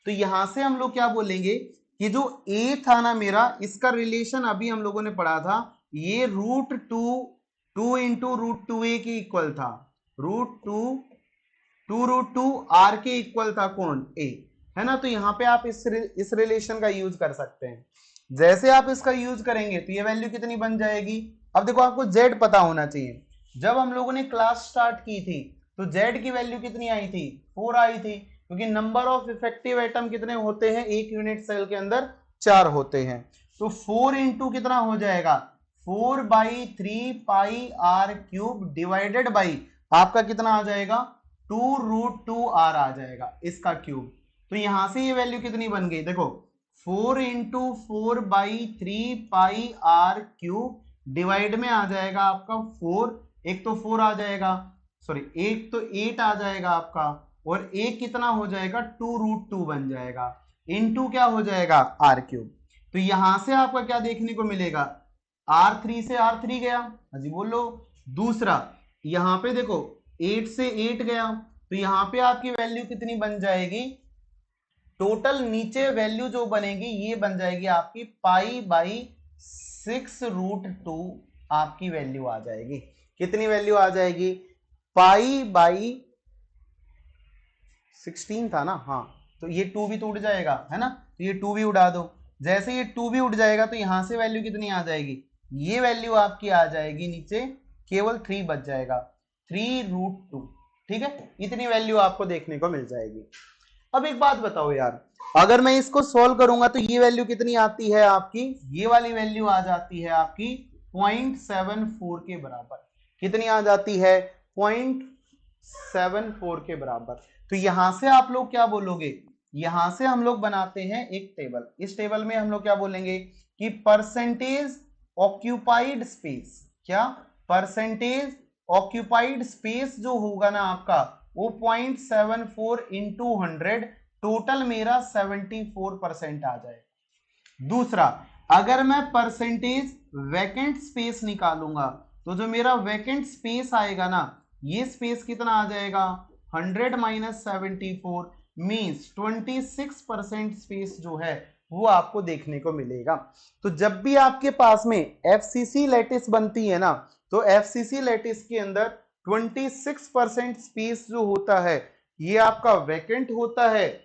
तो यहां से हम लोग क्या बोलेंगे कि जो ए था ना मेरा, इसका रिलेशन अभी हम लोगों ने पढ़ा था, ये √2 इंटू √2a के इक्वल था, √2 आर के इक्वल था, कौन, ए, है ना। तो यहाँ पे आप इस रिलेशन का यूज कर सकते हैं। जैसे आप इसका यूज करेंगे तो ये वैल्यू कितनी बन जाएगी। अब देखो, आपको जेड पता होना चाहिए। जब हम लोगों ने क्लास स्टार्ट की थी तो जेड की वैल्यू कितनी आई थी, 4 आई थी, क्योंकि नंबर ऑफ इफेक्टिव एटम कितने होते हैं एक यूनिट सेल के अंदर, 4 होते हैं। तो 4 इंटू कितना हो जाएगा, 4/3 pi r cube divided by आपका कितना आ जाएगा, 2√2 आर आ जाएगा, इसका क्यूब। तो यहां से ये वैल्यू कितनी बन गई, देखो 4 × 4 /3 πr³ डिवाइड में आ जाएगा आपका 4, एक तो 4 आ जाएगा, सॉरी एक तो 8 आ जाएगा आपका, और एक कितना हो जाएगा 2√2 बन जाएगा, इनटू क्या हो जाएगा r³। तो यहां से आपका क्या देखने को मिलेगा, R3 से R3 गया, हाजी बोलो। दूसरा यहां पे देखो 8 से 8 गया, तो यहां पे आपकी वैल्यू कितनी बन जाएगी, टोटल नीचे वैल्यू जो बनेगी ये बन जाएगी आपकी π/6√2 आपकी वैल्यू आ जाएगी। कितनी वैल्यू आ जाएगी, π/16 था ना, हाँ, तो ये 2 भी तो उड़ जाएगा है ना, तो ये 2 भी उड़ा दो। जैसे ये 2 भी उड़ जाएगा तो यहां से वैल्यू कितनी आ जाएगी, ये वैल्यू आपकी आ जाएगी नीचे, केवल 3 बच जाएगा, 3√2। ठीक है, इतनी वैल्यू आपको देखने को मिल जाएगी। अब एक बात बताओ यार, अगर मैं इसको सॉल्व करूंगा तो ये वैल्यू कितनी आती है आपकी, ये वाली वैल्यू आ जाती है आपकी 0.74 के बराबर। कितनी आ जाती है, 0.74 के बराबर। तो यहां से आप लोग क्या बोलोगे, यहां से हम लोग बनाते हैं एक टेबल, इस टेबल में हम लोग क्या बोलेंगे कि परसेंटेज ऑक्यूपाइड स्पेस, क्या परसेंटेज ऑक्यूपाइड स्पेस जो होगा ना आपका वो 0.74 इंटू 100, टोटल मेरा 74% आ जाए। दूसरा, अगर मैं परसेंटेज वैकेंट स्पेस निकालूंगा तो जो मेरा वैकेंट स्पेस आएगा ना, ये स्पेस कितना आ जाएगा, 100 - 74 मीन्स 26% स्पेस जो है वो आपको देखने को मिलेगा। तो जब भी आपके पास में एफसीसी लैटिस बनती है ना, तो एफसीसी लैटिस के अंदर 26% स्पेस जो होता है ये आपका वैकेंट होता है,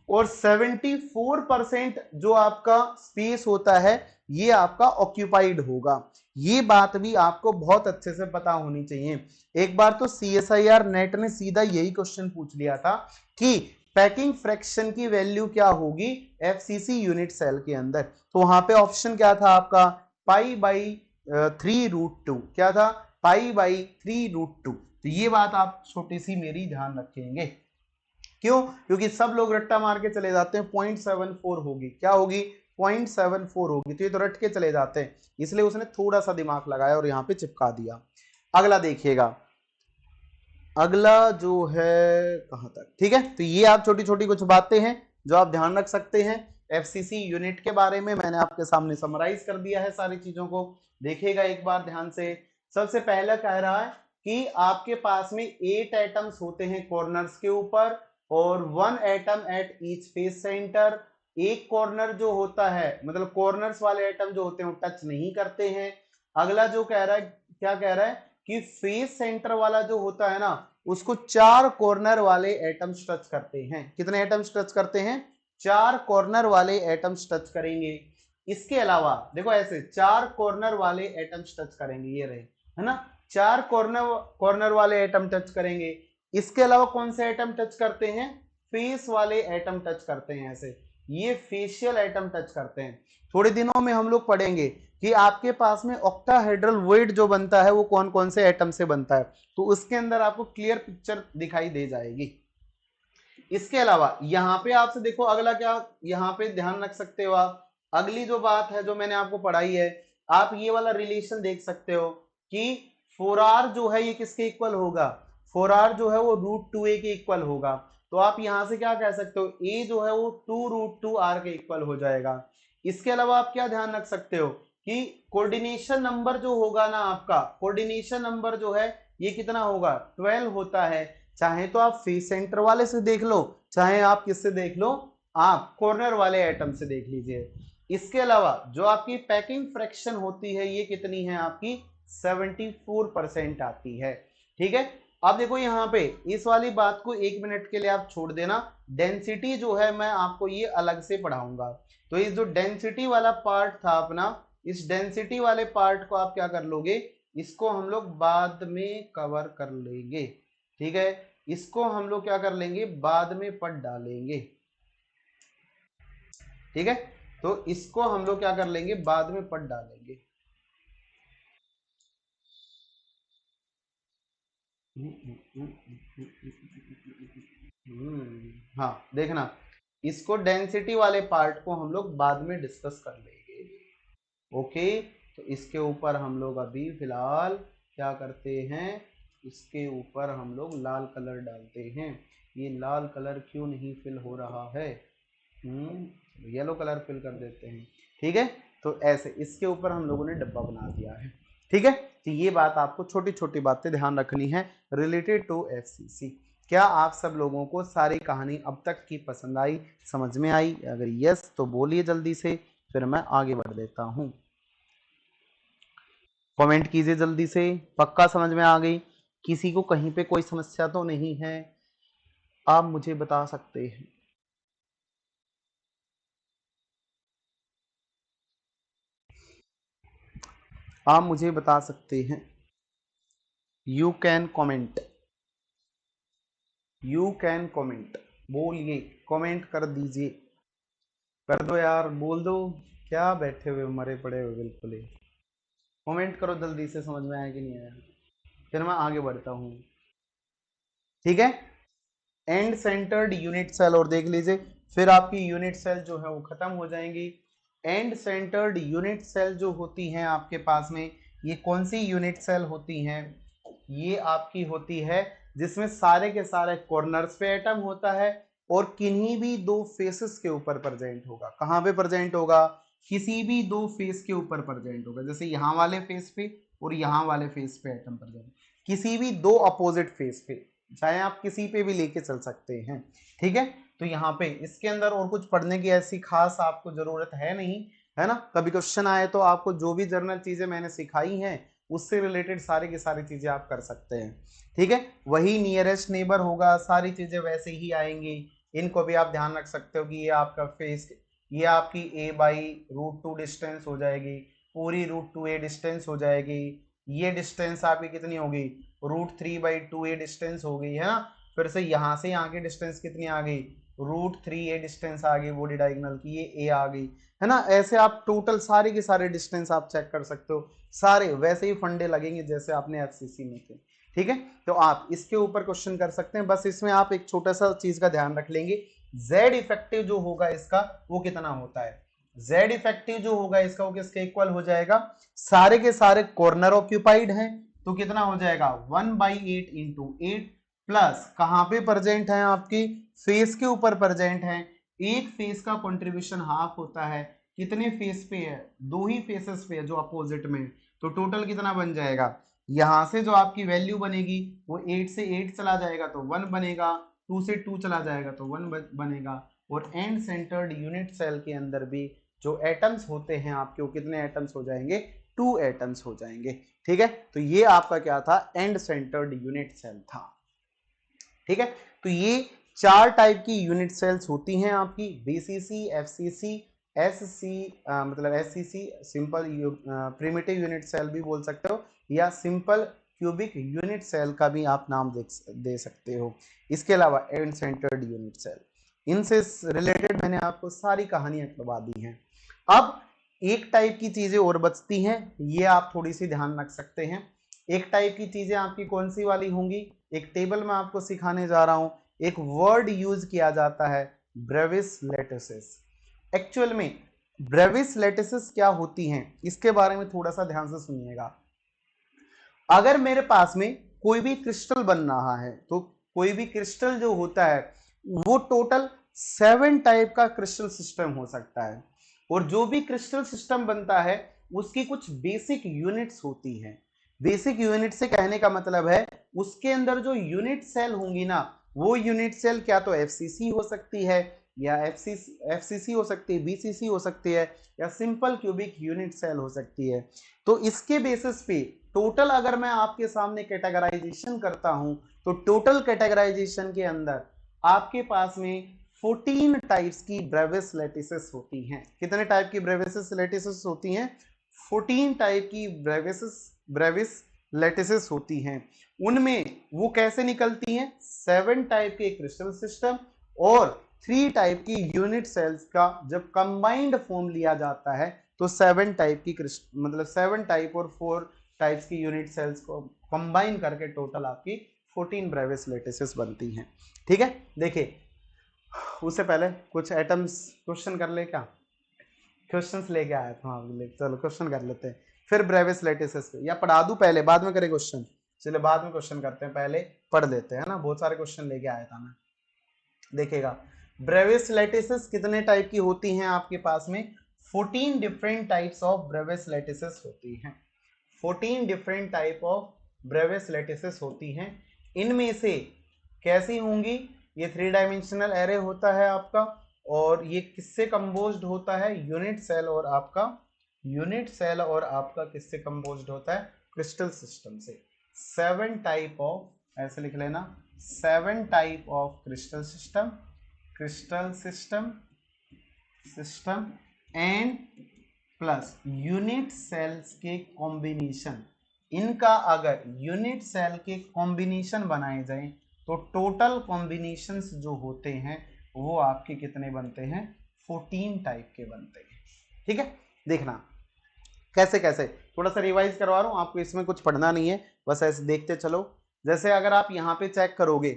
और 74% जो आपका स्पेस होता है ये आपका ऑक्यूपाइड होगा। ये बात भी आपको बहुत अच्छे से पता होनी चाहिए। एक बार तो CSIR नेट ने सीधा यही क्वेश्चन पूछ लिया था कि पैकिंग फ्रैक्शन की वैल्यू क्या होगी एफसीसी यूनिट सेल के अंदर, तो वहां पे ऑप्शन क्या था आपका, π/3√2, क्या था, π/3√2। तो ये बात आप छोटी सी मेरी ध्यान रखेंगे, क्यों, क्योंकि सब लोग रट्टा मार के चले जाते हैं 0.74 होगी, क्या होगी 0.74 होगी, तो ये तो रट के चले जाते हैं, इसलिए उसने थोड़ा सा दिमाग लगाया और यहां पे चिपका दिया। अगला देखिएगा, अगला जो है कहां तक, ठीक है, तो ये आप छोटी छोटी कुछ बातें हैं जो आप ध्यान रख सकते हैं। एफसीसी यूनिट के बारे में मैंने आपके सामने समराइज कर दिया है सारी चीजों को, देखिएगा एक बार ध्यान से। सबसे पहला कह रहा है कि आपके पास में 8 एटम्स होते हैं कॉर्नर्स के ऊपर और 1 atom at each face centre. एक कॉर्नर जो होता है, मतलब कॉर्नर्स वाले एटम जो होते हैं वो टच नहीं करते हैं। अगला जो कह रहा है, क्या कह रहा है कि फेस सेंटर वाला जो होता है ना उसको 4 कॉर्नर वाले एटम्स टच करते हैं। कितने एटम्स टच करते हैं, 4 कॉर्नर वाले एटम्स टच करेंगे। इसके अलावा देखो ऐसे 4 कॉर्नर वाले एटम्स टच करेंगे, ये रहे है ना, 4 कॉर्नर वाले एटम टच करेंगे। इसके अलावा कौन से एटम टच करते हैं, फेस वाले एटम टच करते हैं, ऐसे ये फेशियल एटम टच करते हैं। थोड़े दिनों में हम लोग पढ़ेंगे कि आपके पास में ऑक्टाहेड्रल वॉइड जो बनता है वो कौन कौन से एटम से बनता है, तो उसके अंदर आपको क्लियर पिक्चर दिखाई दे जाएगी। इसके अलावा यहाँ पे आपसे देखो अगला क्या, यहाँ पे ध्यान रख सकते हो आप, अगली जो बात है जो मैंने आपको पढ़ाई है, आप ये वाला रिलेशन देख सकते हो कि 4r जो है ये किसके इक्वल होगा, 4r जो है वो √2a के इक्वल होगा। तो आप यहां से क्या कह सकते हो, a जो है वो 2√2r के इक्वल हो जाएगा। इसके अलावा आप क्या ध्यान रख सकते हो कि कोऑर्डिनेशन नंबर जो होगा ना आपका, कोऑर्डिनेशन नंबर जो है ये कितना होगा, 12 होता है। चाहे तो आप फेस सेंटर वाले से देख लो, चाहे आप किससे देख लो, आप कॉर्नर वाले एटम से देख लीजिए। इसके अलावा जो आपकी पैकिंग फ्रैक्शन होती है ये कितनी है आपकी, 74% आती है। ठीक है, अब देखो यहाँ पे इस वाली बात को 1 मिनट के लिए आप छोड़ देना, डेंसिटी जो है मैं आपको ये अलग से पढ़ाऊंगा। तो इस जो डेंसिटी वाला पार्ट था अपना, इस डेंसिटी वाले पार्ट को आप क्या कर लोगे, इसको हम लोग बाद में कवर कर लेंगे। ठीक है, इसको हम लोग क्या कर लेंगे, बाद में पढ़ डालेंगे। ठीक है, तो इसको हम लोग क्या कर लेंगे, बाद में पढ़ डालेंगे। हाँ देखना, इसको डेंसिटी वाले पार्ट को हम लोग बाद में डिस्कस कर लेंगे। ओके, तो इसके ऊपर हम लोग अभी फिलहाल क्या करते हैं, इसके ऊपर हम लोग लाल कलर डालते हैं। ये लाल कलर क्यों नहीं फिल हो रहा है, येलो कलर फिल कर देते हैं। ठीक है, तो ऐसे इसके ऊपर हम लोगों ने डब्बा बना दिया है। ठीक है, तो ये बात आपको छोटी छोटी बातें ध्यान रखनी है रिलेटेड टू एफसीसी। क्या आप सब लोगों को सारी कहानी अब तक की पसंद आई, समझ में आई? अगर यस तो बोलिए जल्दी से, फिर मैं आगे बढ़ देता हूं। कमेंट कीजिए जल्दी से, पक्का समझ में आ गई? किसी को कहीं पे कोई समस्या तो नहीं है? आप मुझे बता सकते हैं। आप मुझे बता सकते हैं। You can comment, you can comment, बोलिए, कमेंट कर दीजिए, कर दो यार, बोल दो। क्या बैठे हुए मरे पड़े हुए बिल्कुल ही, कमेंट करो जल्दी से, समझ में आया कि नहीं आया? फिर मैं आगे बढ़ता हूँ। ठीक है, एंड सेंटर्ड यूनिट सेल, और देख लीजिए फिर आपकी यूनिट सेल जो है वो खत्म हो जाएंगी। एंड सेंटर्ड यूनिट सेल जो होती हैं आपके पास में, ये कौन सी यूनिट सेल होती हैं? ये आपकी होती है जिसमें सारे के सारे कॉर्नर्स पे एटम होता है और किन्हीं भी दो फेसेस के ऊपर प्रेजेंट होगा। कहाँ पे प्रेजेंट होगा? किसी भी दो फेस के ऊपर प्रेजेंट होगा, जैसे यहाँ वाले फेस पे और यहाँ वाले फेस पे एटम प्रेजेंट, किसी भी दो अपोजिट फेस पे, चाहे आप किसी पे भी लेके चल सकते हैं। ठीक है, तो यहाँ पे इसके अंदर और कुछ पढ़ने की ऐसी खास आपको जरूरत है नहीं, है ना? कभी क्वेश्चन आए तो आपको जो भी जर्नल चीजें मैंने सिखाई हैं उससे रिलेटेड सारी की सारी चीजें आप कर सकते हैं। ठीक है, वही नियरेस्ट नेबर होगा, सारी चीजें वैसे ही आएंगी। इनको भी आप ध्यान रख सकते हो कि ये आपका फेस, ये आपकी a/√2 डिस्टेंस हो जाएगी, पूरी √2a डिस्टेंस हो जाएगी। ये डिस्टेंस आपकी कितनी होगी? √3/2a डिस्टेंस हो गई, है ना? फिर से यहाँ से यहाँ की डिस्टेंस कितनी आ गई? √3a डिस्टेंस आ गई बॉडी डायगोनल की, ये a आ गई, है ना? ऐसे आप टोटल सारे के सारे डिस्टेंस आप चेक कर सकते हो, सारे वैसे ही फंडे लगेंगे जैसे आपने एफसीसी में थे। ठीक है, तो आप इसके ऊपर क्वेश्चन कर सकते हैं। बस इसमें आप एक छोटा सा चीज का ध्यान रख लेंगे, जेड इफेक्टिव जो होगा इसका वो कितना होता है? जेड इफेक्टिव जो होगा इसका वो किसके इक्वल हो जाएगा? सारे के सारे कॉर्नर ऑक्यूपाइड हैं तो कितना हो जाएगा? 1/8 इंटू 8 प्लस कहां पे प्रेजेंट है? आपकी फेस के ऊपर प्रेजेंट है। एक फेस का कंट्रीब्यूशन हाफ होता है, कितने फेस पे है? दो ही फेसेस पे है जो अपोजिट में, तो टोटल कितना बन जाएगा? यहां से जो आपकी वैल्यू बनेगी वो 8 से 8 चला जाएगा तो 1 बनेगा, 2 से 2 चला जाएगा तो 1 बनेगा। और एंड सेंटर्ड यूनिट सेल के अंदर भी जो एटम्स होते हैं आपके, वो कितने एटम्स हो जाएंगे? 2 एटम्स हो जाएंगे। ठीक है, तो ये आपका क्या था? एंड सेंटर्ड यूनिट सेल था। ठीक है, तो ये 4 टाइप की यूनिट सेल्स होती हैं आपकी, बीसीसी, एफसीसी, एससी, मतलब SCC simple primitive unit cell भी बोल सकते हो, या सिंपल क्यूबिक यूनिट सेल का भी आप नाम दे सकते हो। इसके अलावा एंड सेंटर्ड यूनिट सेल, इनसे रिलेटेड मैंने आपको सारी कहानियां करवा दी हैं। अब एक टाइप की चीजें और बचती हैं, ये आप थोड़ी सी ध्यान रख सकते हैं। एक टाइप की चीजें आपकी कौन सी वाली होंगी? एक टेबल में आपको सिखाने जा रहा हूं, एक वर्ड यूज किया जाता है, ब्रेविस लेटिसेस। एक्चुअल में ब्रेविस लेटिसेस क्या होती हैं इसके बारे में थोड़ा सा ध्यान से सुनिएगा। अगर मेरे पास में कोई भी क्रिस्टल बन रहा है तो कोई भी क्रिस्टल जो होता है वो टोटल 7 टाइप का क्रिस्टल सिस्टम हो सकता है, और जो भी क्रिस्टल सिस्टम बनता है उसकी कुछ बेसिक यूनिट्स होती हैं। बेसिक यूनिट से कहने का मतलब है उसके अंदर जो यूनिट सेल होंगी ना, वो यूनिट सेल क्या तो एफसीसी हो सकती है, या एफसीसी हो सकती है, बीसीसी हो सकती है, या सिंपल क्यूबिक यूनिट सेल हो सकती है। तो इसके बेसिस पे टोटल अगर मैं आपके सामने कैटेगराइजेशन करता हूं तो टोटल कैटेगराइजेशन के अंदर आपके पास में 14 टाइप्स की ब्रेविस लेटिसेस होती हैं। कितने टाइप की ब्रेविस लेटिसेस होती हैं? 14 टाइप की ब्रेविस लेटिसेस होती हैं। उनमें वो कैसे निकलती हैं? 7 टाइप के क्रिस्टल सिस्टम और 3 टाइप की यूनिट सेल्स का जब कंबाइंड फॉर्म लिया जाता है तो 7 टाइप की मतलब 7 टाइप और 4 टाइप्स की यूनिट सेल्स को कंबाइन करके टोटल आपकी 14 ब्रेविस लेटिसेस बनती हैं। ठीक है, देखिए उससे पहले कुछ एटम्स क्वेश्चन कर ले क्या? क्वेश्चंस लेके आया था आपके लिए, चलो क्वेश्चन कर लेते हैं, फिर ब्रेविस लेटिस पे, या पढ़ा दूं पहले बाद में करें क्वेश्चन? चलिए बाद में क्वेश्चन करते हैं, पहले पढ़ लेते हैं ना, बहुत सारे क्वेश्चन लेके आया था मैं। देखिएगा ब्रेविस लेटिस कितने टाइप की होती हैं आपके पास में? 14 different types of Bravais lattice होती हैं। 14 different type of Bravais lattice होती हैं। इनमें से कैसी होंगी? ये 3 डायमेंशनल एरे होता है आपका, और ये किससे कंपोज्ड होता है? यूनिट सेल और आपका किससे कंपोज्ड होता है? क्रिस्टल सिस्टम से। 7 टाइप ऑफ, ऐसे लिख लेना, 7 type of crystal system and plus unit cells के कॉम्बिनेशन। इनका अगर यूनिट सेल के कॉम्बिनेशन बनाए जाएं तो टोटल कॉम्बिनेशंस जो होते हैं वो आपके कितने बनते हैं? 14 टाइप के बनते हैं। ठीक है, देखना कैसे कैसे, थोड़ा सा रिवाइज करवा रहा हूं आपको, इसमें कुछ पढ़ना नहीं है, बस ऐसे देखते चलो। जैसे अगर आप यहां पे चेक करोगे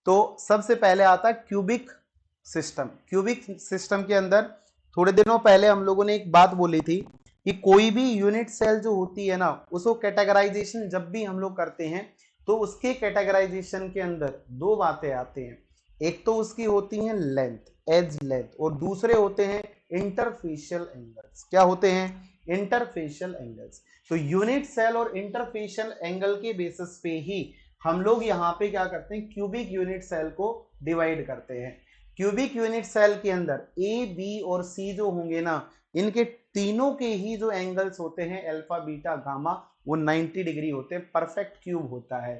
तो सबसे पहले आता है क्यूबिक सिस्टम। क्यूबिक सिस्टम के अंदर थोड़े दिनों पहले हम लोगों ने एक बात बोली थी कि कोई भी यूनिट सेल जो होती है ना, उसको कैटेगराइजेशन जब भी हम लोग करते हैं तो उसके कैटेगराइजेशन के अंदर दो बातें आती हैं। एक तो उसकी होती है लेंथ, एज लेंथ, और दूसरे होते हैं इंटरफेशियल एंगल्स। क्या होते हैं? Interfacial angles. तो यूनिट सेल और इंटरफेशियल एंगल के बेसिस पे ही हम लोग यहाँ पे क्या करते हैं? क्यूबिक यूनिट सेल को डिवाइड करते हैं। क्यूबिक यूनिट सेल के अंदर ए, बी और सी जो होंगे ना, इनके तीनों के ही जो एंगल्स होते हैं अल्फा, बीटा, गामा, वो 90 डिग्री होते हैं, परफेक्ट क्यूब होता है।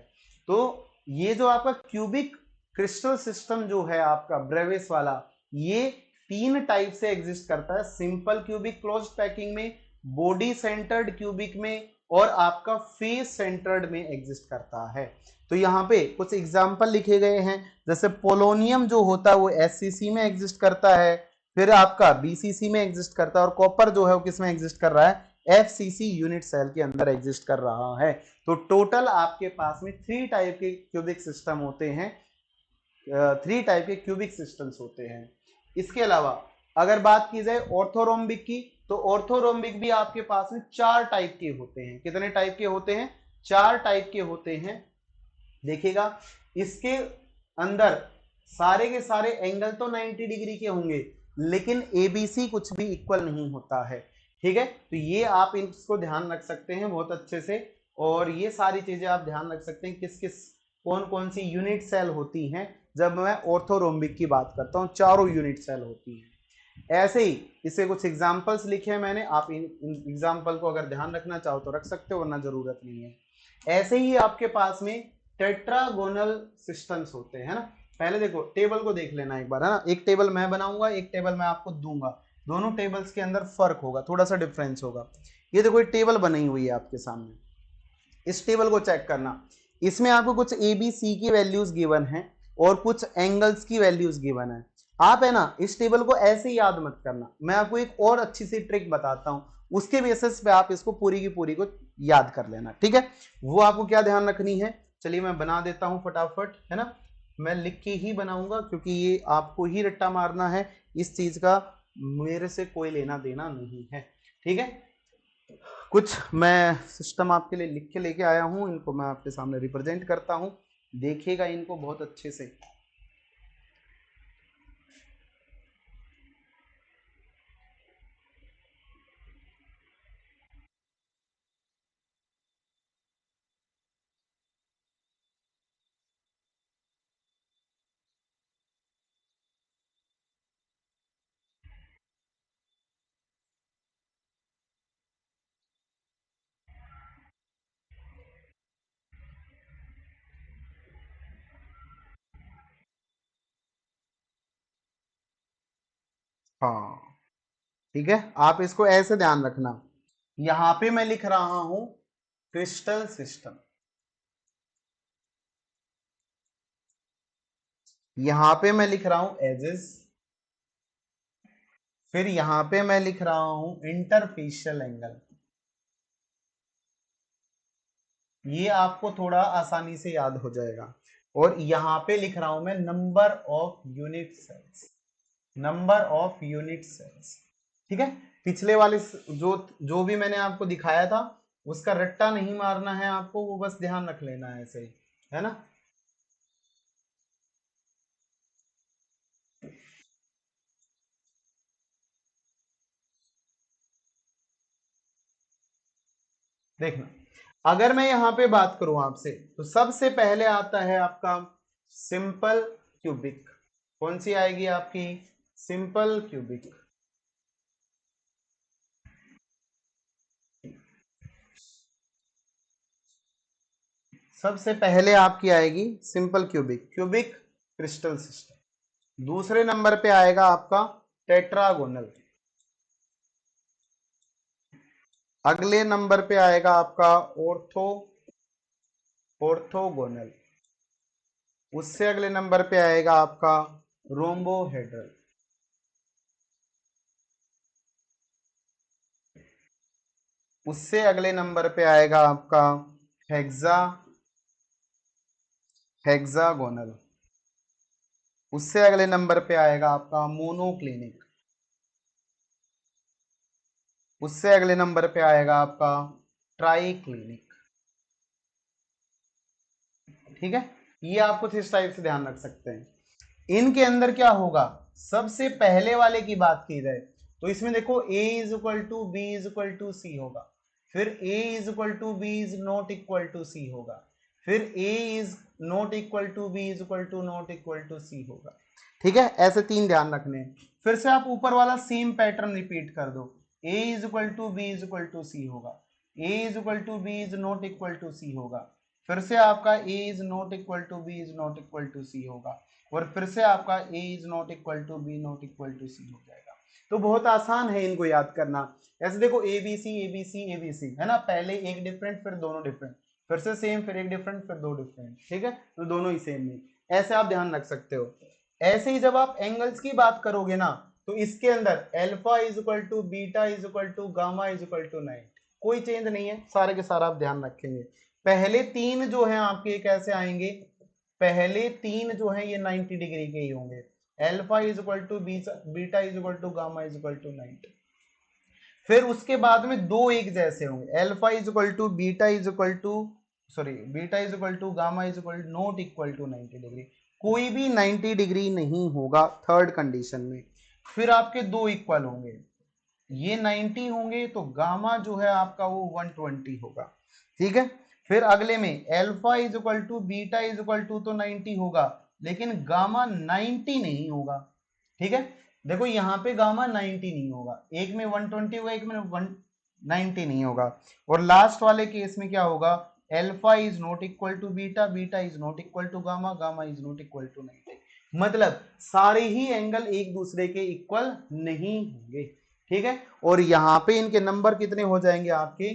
तो ये जो आपका क्यूबिक क्रिस्टल सिस्टम जो है आपका ब्रेविस वाला, ये 3 टाइप से एग्जिस्ट करता है। सिंपल क्यूबिक क्लोज्ड पैकिंग में, बॉडी सेंटर्ड क्यूबिक में, और आपका फेस सेंटर्ड में एग्जिस्ट करता है। तो यहाँ पे कुछ एग्जाम्पल लिखे गए हैं, जैसे पोलोनियम जो होता है वो एससीसी में एग्जिस्ट करता है, फिर आपका बीसीसी में एग्जिस्ट करता है, और कॉपर जो है वो किस में एग्जिस्ट कर रहा है? एफसीसी यूनिट सेल के अंदर एग्जिस्ट कर रहा है। तो टोटल आपके पास में 3 टाइप के क्यूबिक सिस्टम होते हैं, 3 टाइप के क्यूबिक सिस्टम्स होते हैं। इसके अलावा अगर बात की जाए ऑर्थोरोम्बिक की, तो ऑर्थोरोम्बिक भी आपके पास में 4 टाइप के होते हैं। कितने टाइप के होते हैं? 4 टाइप के होते हैं। देखिएगा इसके अंदर सारे के सारे एंगल तो 90 डिग्री के होंगे, लेकिन एबीसी कुछ भी इक्वल नहीं होता है। ठीक है, तो ये आप इसको ध्यान रख सकते हैं बहुत अच्छे से, और ये सारी चीजें आप ध्यान रख सकते हैं किस किस कौन कौन सी यूनिट सेल होती हैं जब मैं ऑर्थोरोम्बिक की बात करता हूं। चारों यूनिट सेल होती हैं। ऐसे ही इसे कुछ एग्जाम्पल्स लिखे हैं मैंने, आप इन एग्जाम्पल को अगर ध्यान रखना चाहो तो रख सकते हो, वरना जरूरत नहीं है। ऐसे ही आपके पास में टेट्रागोनल सिस्टम्स होते हैं ना। पहले देखो टेबल को देख लेना एक बार, है ना। एक टेबल मैं बनाऊंगा, एक टेबल मैं आपको दूंगा, दोनों टेबल्स के अंदर फर्क होगा, थोड़ा सा डिफरेंस होगा। ये देखो एक टेबल बनी हुई है आपके सामने, इस टेबल को चेक करना। इसमें आपको कुछ ए बी सी की वैल्यूज गिवन है और कुछ एंगल्स की वैल्यूज गिवन है। आप है ना इस टेबल को ऐसे ही याद मत करना, मैं आपको एक और अच्छी सी ट्रिक बताता हूं, उसके बेसिस पे आप इसको पूरी की पूरी को याद कर लेना। ठीक है, वो आपको क्या ध्यान रखनी है? चलिए मैं बना देता हूं फटाफट, है ना। मैं लिख के ही बनाऊंगा क्योंकि ये आपको ही रट्टा मारना है, इस चीज का मेरे से कोई लेना देना नहीं है। ठीक है, कुछ मैं सिस्टम आपके लिए लिख के लेके आया हूं, इनको मैं आपके सामने रिप्रेजेंट करता हूं, देखिएगा इनको बहुत अच्छे से। हाँ ठीक है, आप इसको ऐसे ध्यान रखना, यहां पे मैं लिख रहा हूं क्रिस्टल सिस्टम, यहां पे मैं लिख रहा हूं एजेस, फिर यहां पे मैं लिख रहा हूं इंटरफेशियल एंगल। ये आपको थोड़ा आसानी से याद हो जाएगा। और यहां पे लिख रहा हूं मैं number of unit cells, number of unit cells. ठीक है, पिछले वाले जो भी मैंने आपको दिखाया था उसका रट्टा नहीं मारना है आपको, वो बस ध्यान रख लेना है ऐसे ही, है ना। देखना, अगर मैं यहां पे बात करूं आपसे तो सबसे पहले आता है आपका सिंपल क्यूबिक। कौन सी आएगी आपकी? Simple cubic. सबसे पहले आपकी आएगी simple cubic, cubic crystal system. दूसरे नंबर पे आएगा आपका टेट्रागोनल। अगले नंबर पे आएगा आपका ऑर्थोगोनल। उससे अगले नंबर पे आएगा आपका रोम्बोहेड्रल। उससे अगले नंबर पे आएगा आपका हेक्सागोनल। उससे अगले नंबर पे आएगा आपका मोनोक्लिनिक। उससे अगले नंबर पे आएगा आपका ट्राइक्लिनिक। ठीक है, ये आप कुछ इस टाइप से ध्यान रख सकते हैं। इनके अंदर क्या होगा, सबसे पहले वाले की बात की जाए तो इसमें देखो A is equal to B is equal to C होगा, फिर A is equal to B is not equal to C होगा, फिर A is not equal to B is equal to not equal to C होगा। ठीक है, ऐसे तीन ध्यान रखने हैं। फिर से आप ऊपर वाला सेम पैटर्न रिपीट कर दो, A is equal to B is equal to C होगा, A is equal to B is not equal to C होगा, फिर से आपका A is not equal to B is not equal to C होगा, और फिर से आपका A is not equal to B not equal to C हो जाएगा। तो बहुत आसान है इनको याद करना। ऐसे देखो A B C A B C A B C है ना, पहले एक डिफरेंट फिर दोनों डिफरेंट, फिर से सेम फिर एक डिफरेंट फिर दो डिफरेंट। ठीक है, तो दोनों ही सेम नहीं, ऐसे आप ध्यान रख सकते हो। ऐसे ही जब आप एंगल्स की बात करोगे ना तो इसके अंदर alpha is equal to beta is equal to gamma is equal to 9, कोई चेंज नहीं है, सारे के सारा आप ध्यान रखेंगे। पहले तीन जो है आपके कैसे आएंगे, पहले तीन जो है ये 90 डिग्री के ही होंगे, alpha is equal to beta is equal to gamma is equal to 90। फिर उसके बाद में दो एक जैसे होंगे, alpha is equal to beta is equal to sorry beta is equal to gamma is equal to not equal to 90 degree, कोई भी 90 डिग्री नहीं होगा थर्ड कंडीशन में। फिर आपके दो इक्वल होंगे, ये 90 होंगे तो गामा जो है आपका वो 120 होगा। ठीक है, फिर अगले में alpha is equal to beta is equal to तो 90 होगा, लेकिन गामा 90 नहीं होगा। ठीक है, देखो यहाँ पे गामा 90 नहीं होगा, एक में 120 होगा एक में 190 नहीं होगा। और लास्ट वाले केस में क्या होगा, alpha is not equal to beta, beta is not equal to gamma, gamma is not equal to 90। मतलब सारे ही एंगल एक दूसरे के इक्वल नहीं होंगे। ठीक है, और यहाँ पे इनके नंबर कितने हो जाएंगे आपके,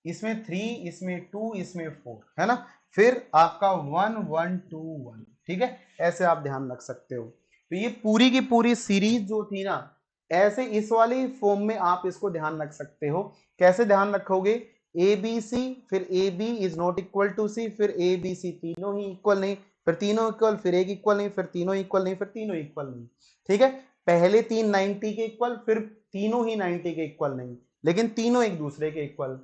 इसमें 3 इसमें 2 इसमें 4 है ना, फिर आपका 1 1 2 1। ठीक है, ऐसे आप ध्यान रख सकते हो। तो ये पूरी की पूरी सीरीज जो थी ना, ऐसे इस वाली फॉर्म में आप इसको ध्यान रख सकते हो। कैसे ध्यान रखोगे, ए बी सी फिर A B is not equal to C, फिर ए बी सी तीनों ही इक्वल नहीं, फिर तीनों इक्वल, फिर एक इक्वल नहीं, फिर तीनों इक्वल नहीं, फिर तीनों इक्वल नहीं। ठीक है, पहले तीन 90 के इक्वल, फिर तीनों ही 90 के इक्वल नहीं, लेकिन तीनों एक दूसरे के इक्वल।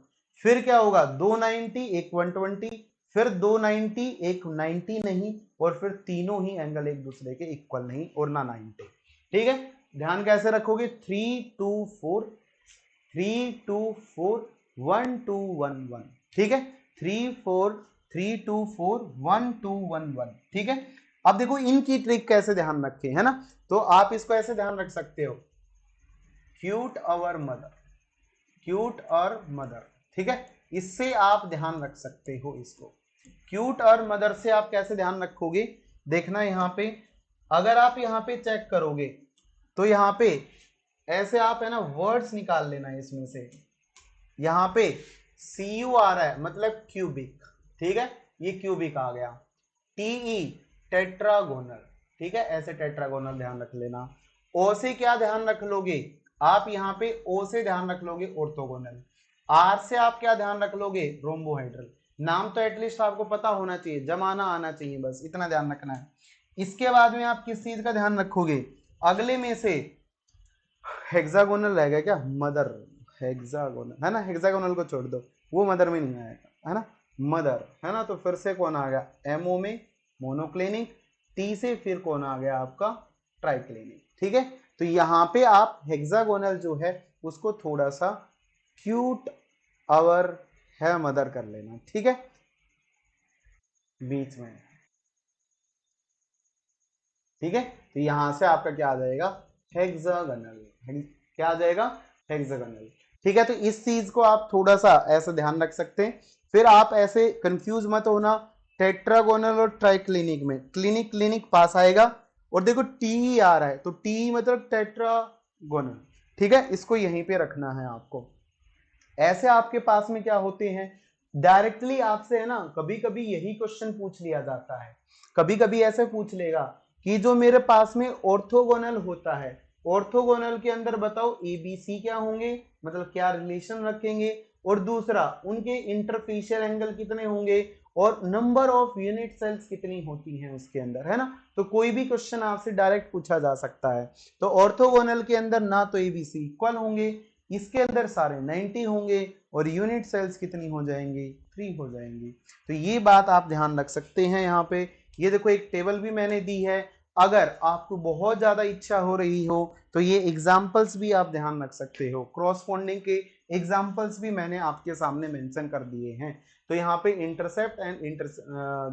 फिर क्या होगा, दो 90 एक 120, फिर दो 90 एक 90 नहीं, और फिर तीनों ही एंगल एक दूसरे के इक्वल नहीं और ना 90। ठीक है, ध्यान कैसे रखोगे, 3 2 4 3 2 4 1 2 1 1। ठीक है, 3 4 3 2 4 1 2 1 1। ठीक है, अब देखो इनकी ट्रिक कैसे ध्यान रखें, है ना। तो आप इसको ऐसे ध्यान रख सकते हो, क्यूट अवर मदर, क्यूट और मदर। ठीक है, इससे आप ध्यान रख सकते हो इसको। क्यूट और मदर से आप कैसे ध्यान रखोगे, देखना यहाँ पे, अगर आप यहाँ पे चेक करोगे तो यहाँ पे ऐसे आप है ना वर्ड्स निकाल लेना है इसमें से। यहाँ पे CU आ रहा है मतलब क्यूबिक। ठीक है, ये क्यूबिक आ गया। TE tetragonal. ठीक है, ऐसे टेट्रागोनल ध्यान रख लेना। O से क्या ध्यान रख लोगे, आप यहाँ पे O से ध्यान रख लोगे ऑर्थोगोनल। R से आप क्या ध्यान रख लोगे, रोम्बोहेड्रल। नाम तो एटलीस्ट आपको पता होना चाहिए, जमाना आना चाहिए, बस इतना ध्यान रखना है। इसके बाद में आप किस चीज का ध्यान रखोगे, अगले में से हेक्सागोनल रहेगा क्या, मदर, हेक्सागोनल है ना, हेक्सागोनल को छोड़ दो, वो मदर में नहीं आएगा, है ना, मदर है ना। तो फिर से कौन आ गया, एमओ में मोनोक्लिनिक, टी से फिर कौन आ गया आपका ट्राइक्लिनिक, ठीक है। तो यहाँ पे आप हेक्सागोनल जो है उसको थोड़ा सा क्यूट अवर है मदर कर लेना, ठीक है, बीच में, ठीक है। तो यहां से आपका क्या आ जाएगा, हेक्सागोनल, क्या आ जाएगा, हेक्सागोनल, ठीक है। तो इस चीज को आप थोड़ा सा ऐसा ध्यान रख सकते हैं। फिर आप ऐसे कंफ्यूज मत होना, टेट्रागोनल और ट्राइक्लिनिक में क्लिनिक क्लिनिक पास आएगा, और देखो टी आ रहा है तो टी मतलब टेट्रागोनल, ठीक है, इसको यहीं पे रखना है आपको। ऐसे आपके पास में क्या होते हैं, डायरेक्टली आपसे है ना, कभी कभी यही क्वेश्चन पूछ लिया जाता है, कभी कभी ऐसे पूछ लेगा कि जो मेरे पास में ऑर्थोगोनल होता है, ऑर्थोगोनल के अंदर बताओ एबीसी क्या होंगे, मतलब क्या रिलेशन रखेंगे, और दूसरा उनके इंटरफेशियल एंगल कितने होंगे, और नंबर ऑफ यूनिट सेल्स कितनी होती हैं उसके अंदर, है ना। तो कोई भी क्वेश्चन आपसे डायरेक्ट पूछा जा सकता है। तो ऑर्थोगोनल के अंदर ना तो एबीसी इक्वल होंगे, इसके अंदर सारे 90 होंगे, और यूनिट सेल्स कितनी हो जाएंगी, 3 हो जाएंगी। तो ये बात आप ध्यान रख सकते हैं यहाँ पे। ये देखो एक टेबल भी मैंने दी है, अगर आपको बहुत ज्यादा इच्छा हो रही हो तो ये एग्जाम्पल्स भी आप ध्यान रख सकते हो, क्रॉसपॉन्डिंग के एग्जाम्पल्स भी मैंने आपके सामने मेंशन कर दिए हैं। तो यहाँ पे इंटरसेप्ट एंड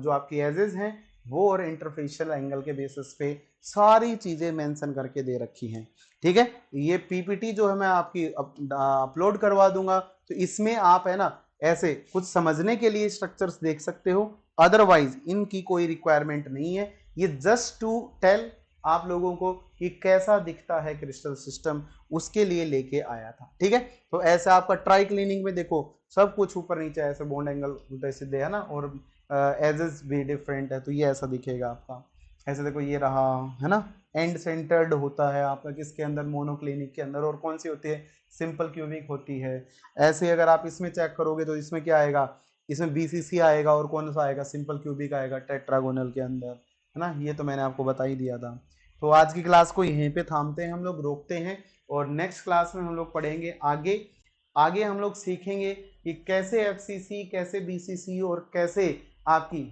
जो आपकी एजेस हैं वो, और इंटरफेशियल एंगल के बेसिस पे सारी चीजें मेंशन करके दे रखी हैं, ठीक है। ये पीपीटी जो है मैं आपकी अपलोड करवा दूंगा, तो इसमें आप है ना ऐसे कुछ समझने के लिए स्ट्रक्चर्स देख सकते हो, अदरवाइज इनकी कोई रिक्वायरमेंट नहीं है। ये जस्ट टू टेल आप लोगों को कि कैसा दिखता है क्रिस्टल सिस्टम, उसके लिए लेके आया था, ठीक है। तो ऐसे आपका ट्राई क्लीनिंग में देखो सब कुछ ऊपर नीचे ऐसे बॉन्ड एंगल उल्टे सीधे है ना, और एजेस भी डिफरेंट है, तो ये ऐसा दिखेगा आपका। ऐसे देखो ये रहा, है ना, एंड सेंटर्ड होता है आपका किसके अंदर, मोनोक्लिनिक के अंदर, और कौन सी होती है, सिंपल क्यूबिक होती है। ऐसे अगर आप इसमें चेक करोगे तो इसमें क्या आएगा, इसमें बीसीसी आएगा, और कौन सा आएगा, सिंपल क्यूबिक आएगा टेट्रागोनल के अंदर, है ना। ये तो मैंने आपको बता ही दिया था। तो आज की क्लास को यहीं पे थामते हैं, हम लोग रोकते हैं, और नेक्स्ट क्लास में हम लोग पढ़ेंगे आगे। आगे हम लोग सीखेंगे कि कैसे एफसीसी, कैसे बीसीसी, और कैसे आपकी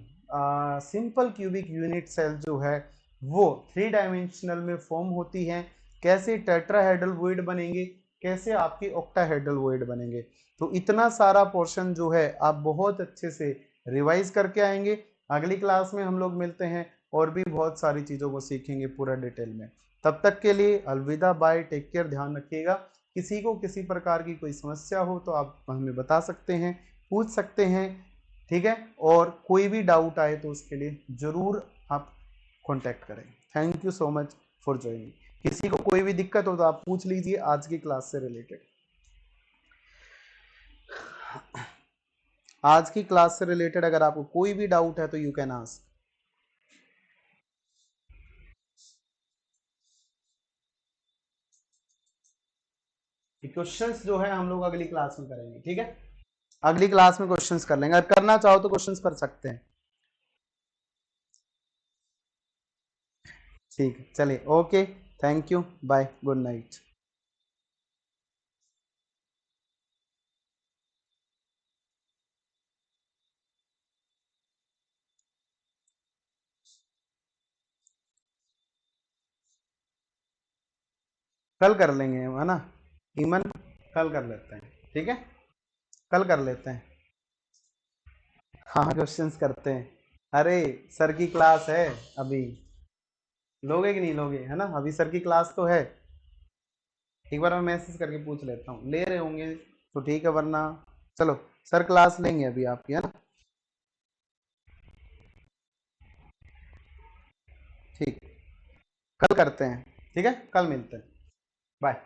सिंपल क्यूबिक यूनिट सेल जो है वो 3 डायमेंशनल में फॉर्म होती हैं, कैसे टेट्राहेड्रल वॉइड बनेंगे, कैसे आपके ऑक्टाहेड्रल वॉइड बनेंगे। तो इतना सारा पोर्शन जो है आप बहुत अच्छे से रिवाइज करके आएंगे। अगली क्लास में हम लोग मिलते हैं, और भी बहुत सारी चीज़ों को सीखेंगे पूरा डिटेल में। तब तक के लिए अलविदा, बाय, टेक केयर, ध्यान रखिएगा। किसी को किसी प्रकार की कोई समस्या हो तो आप हमें बता सकते हैं, पूछ सकते हैं, ठीक है। और कोई भी डाउट आए तो उसके लिए ज़रूर आप कांटेक्ट करें। Thank you so much for joining. किसी को कोई भी दिक्कत हो तो आप पूछ लीजिए आज की क्लास से रिलेटेड, आज की क्लास से रिलेटेड अगर आपको कोई भी डाउट है तो यू कैन आस्क। क्वेश्चंस जो है हम लोग अगली क्लास में करेंगे, ठीक है, अगली क्लास में क्वेश्चंस कर लेंगे, अगर करना चाहो तो क्वेश्चंस कर सकते हैं, ठीक है, चलिए, okay, thank you, bye, good night. कल कर लेंगे है ना, ईमन, कल कर लेते हैं, ठीक है, कल कर लेते हैं। हाँ, क्वेश्चंस करते हैं। अरे सर की क्लास है अभी, लोगे कि नहीं लोगे, है ना, अभी सर की क्लास तो है। एक बार मैं मैसेज करके पूछ लेता हूँ, ले रहे होंगे तो ठीक है, वरना चलो सर क्लास लेंगे अभी आपकी, है ना, ठीक, कल करते हैं, ठीक है, कल मिलते हैं, बाय।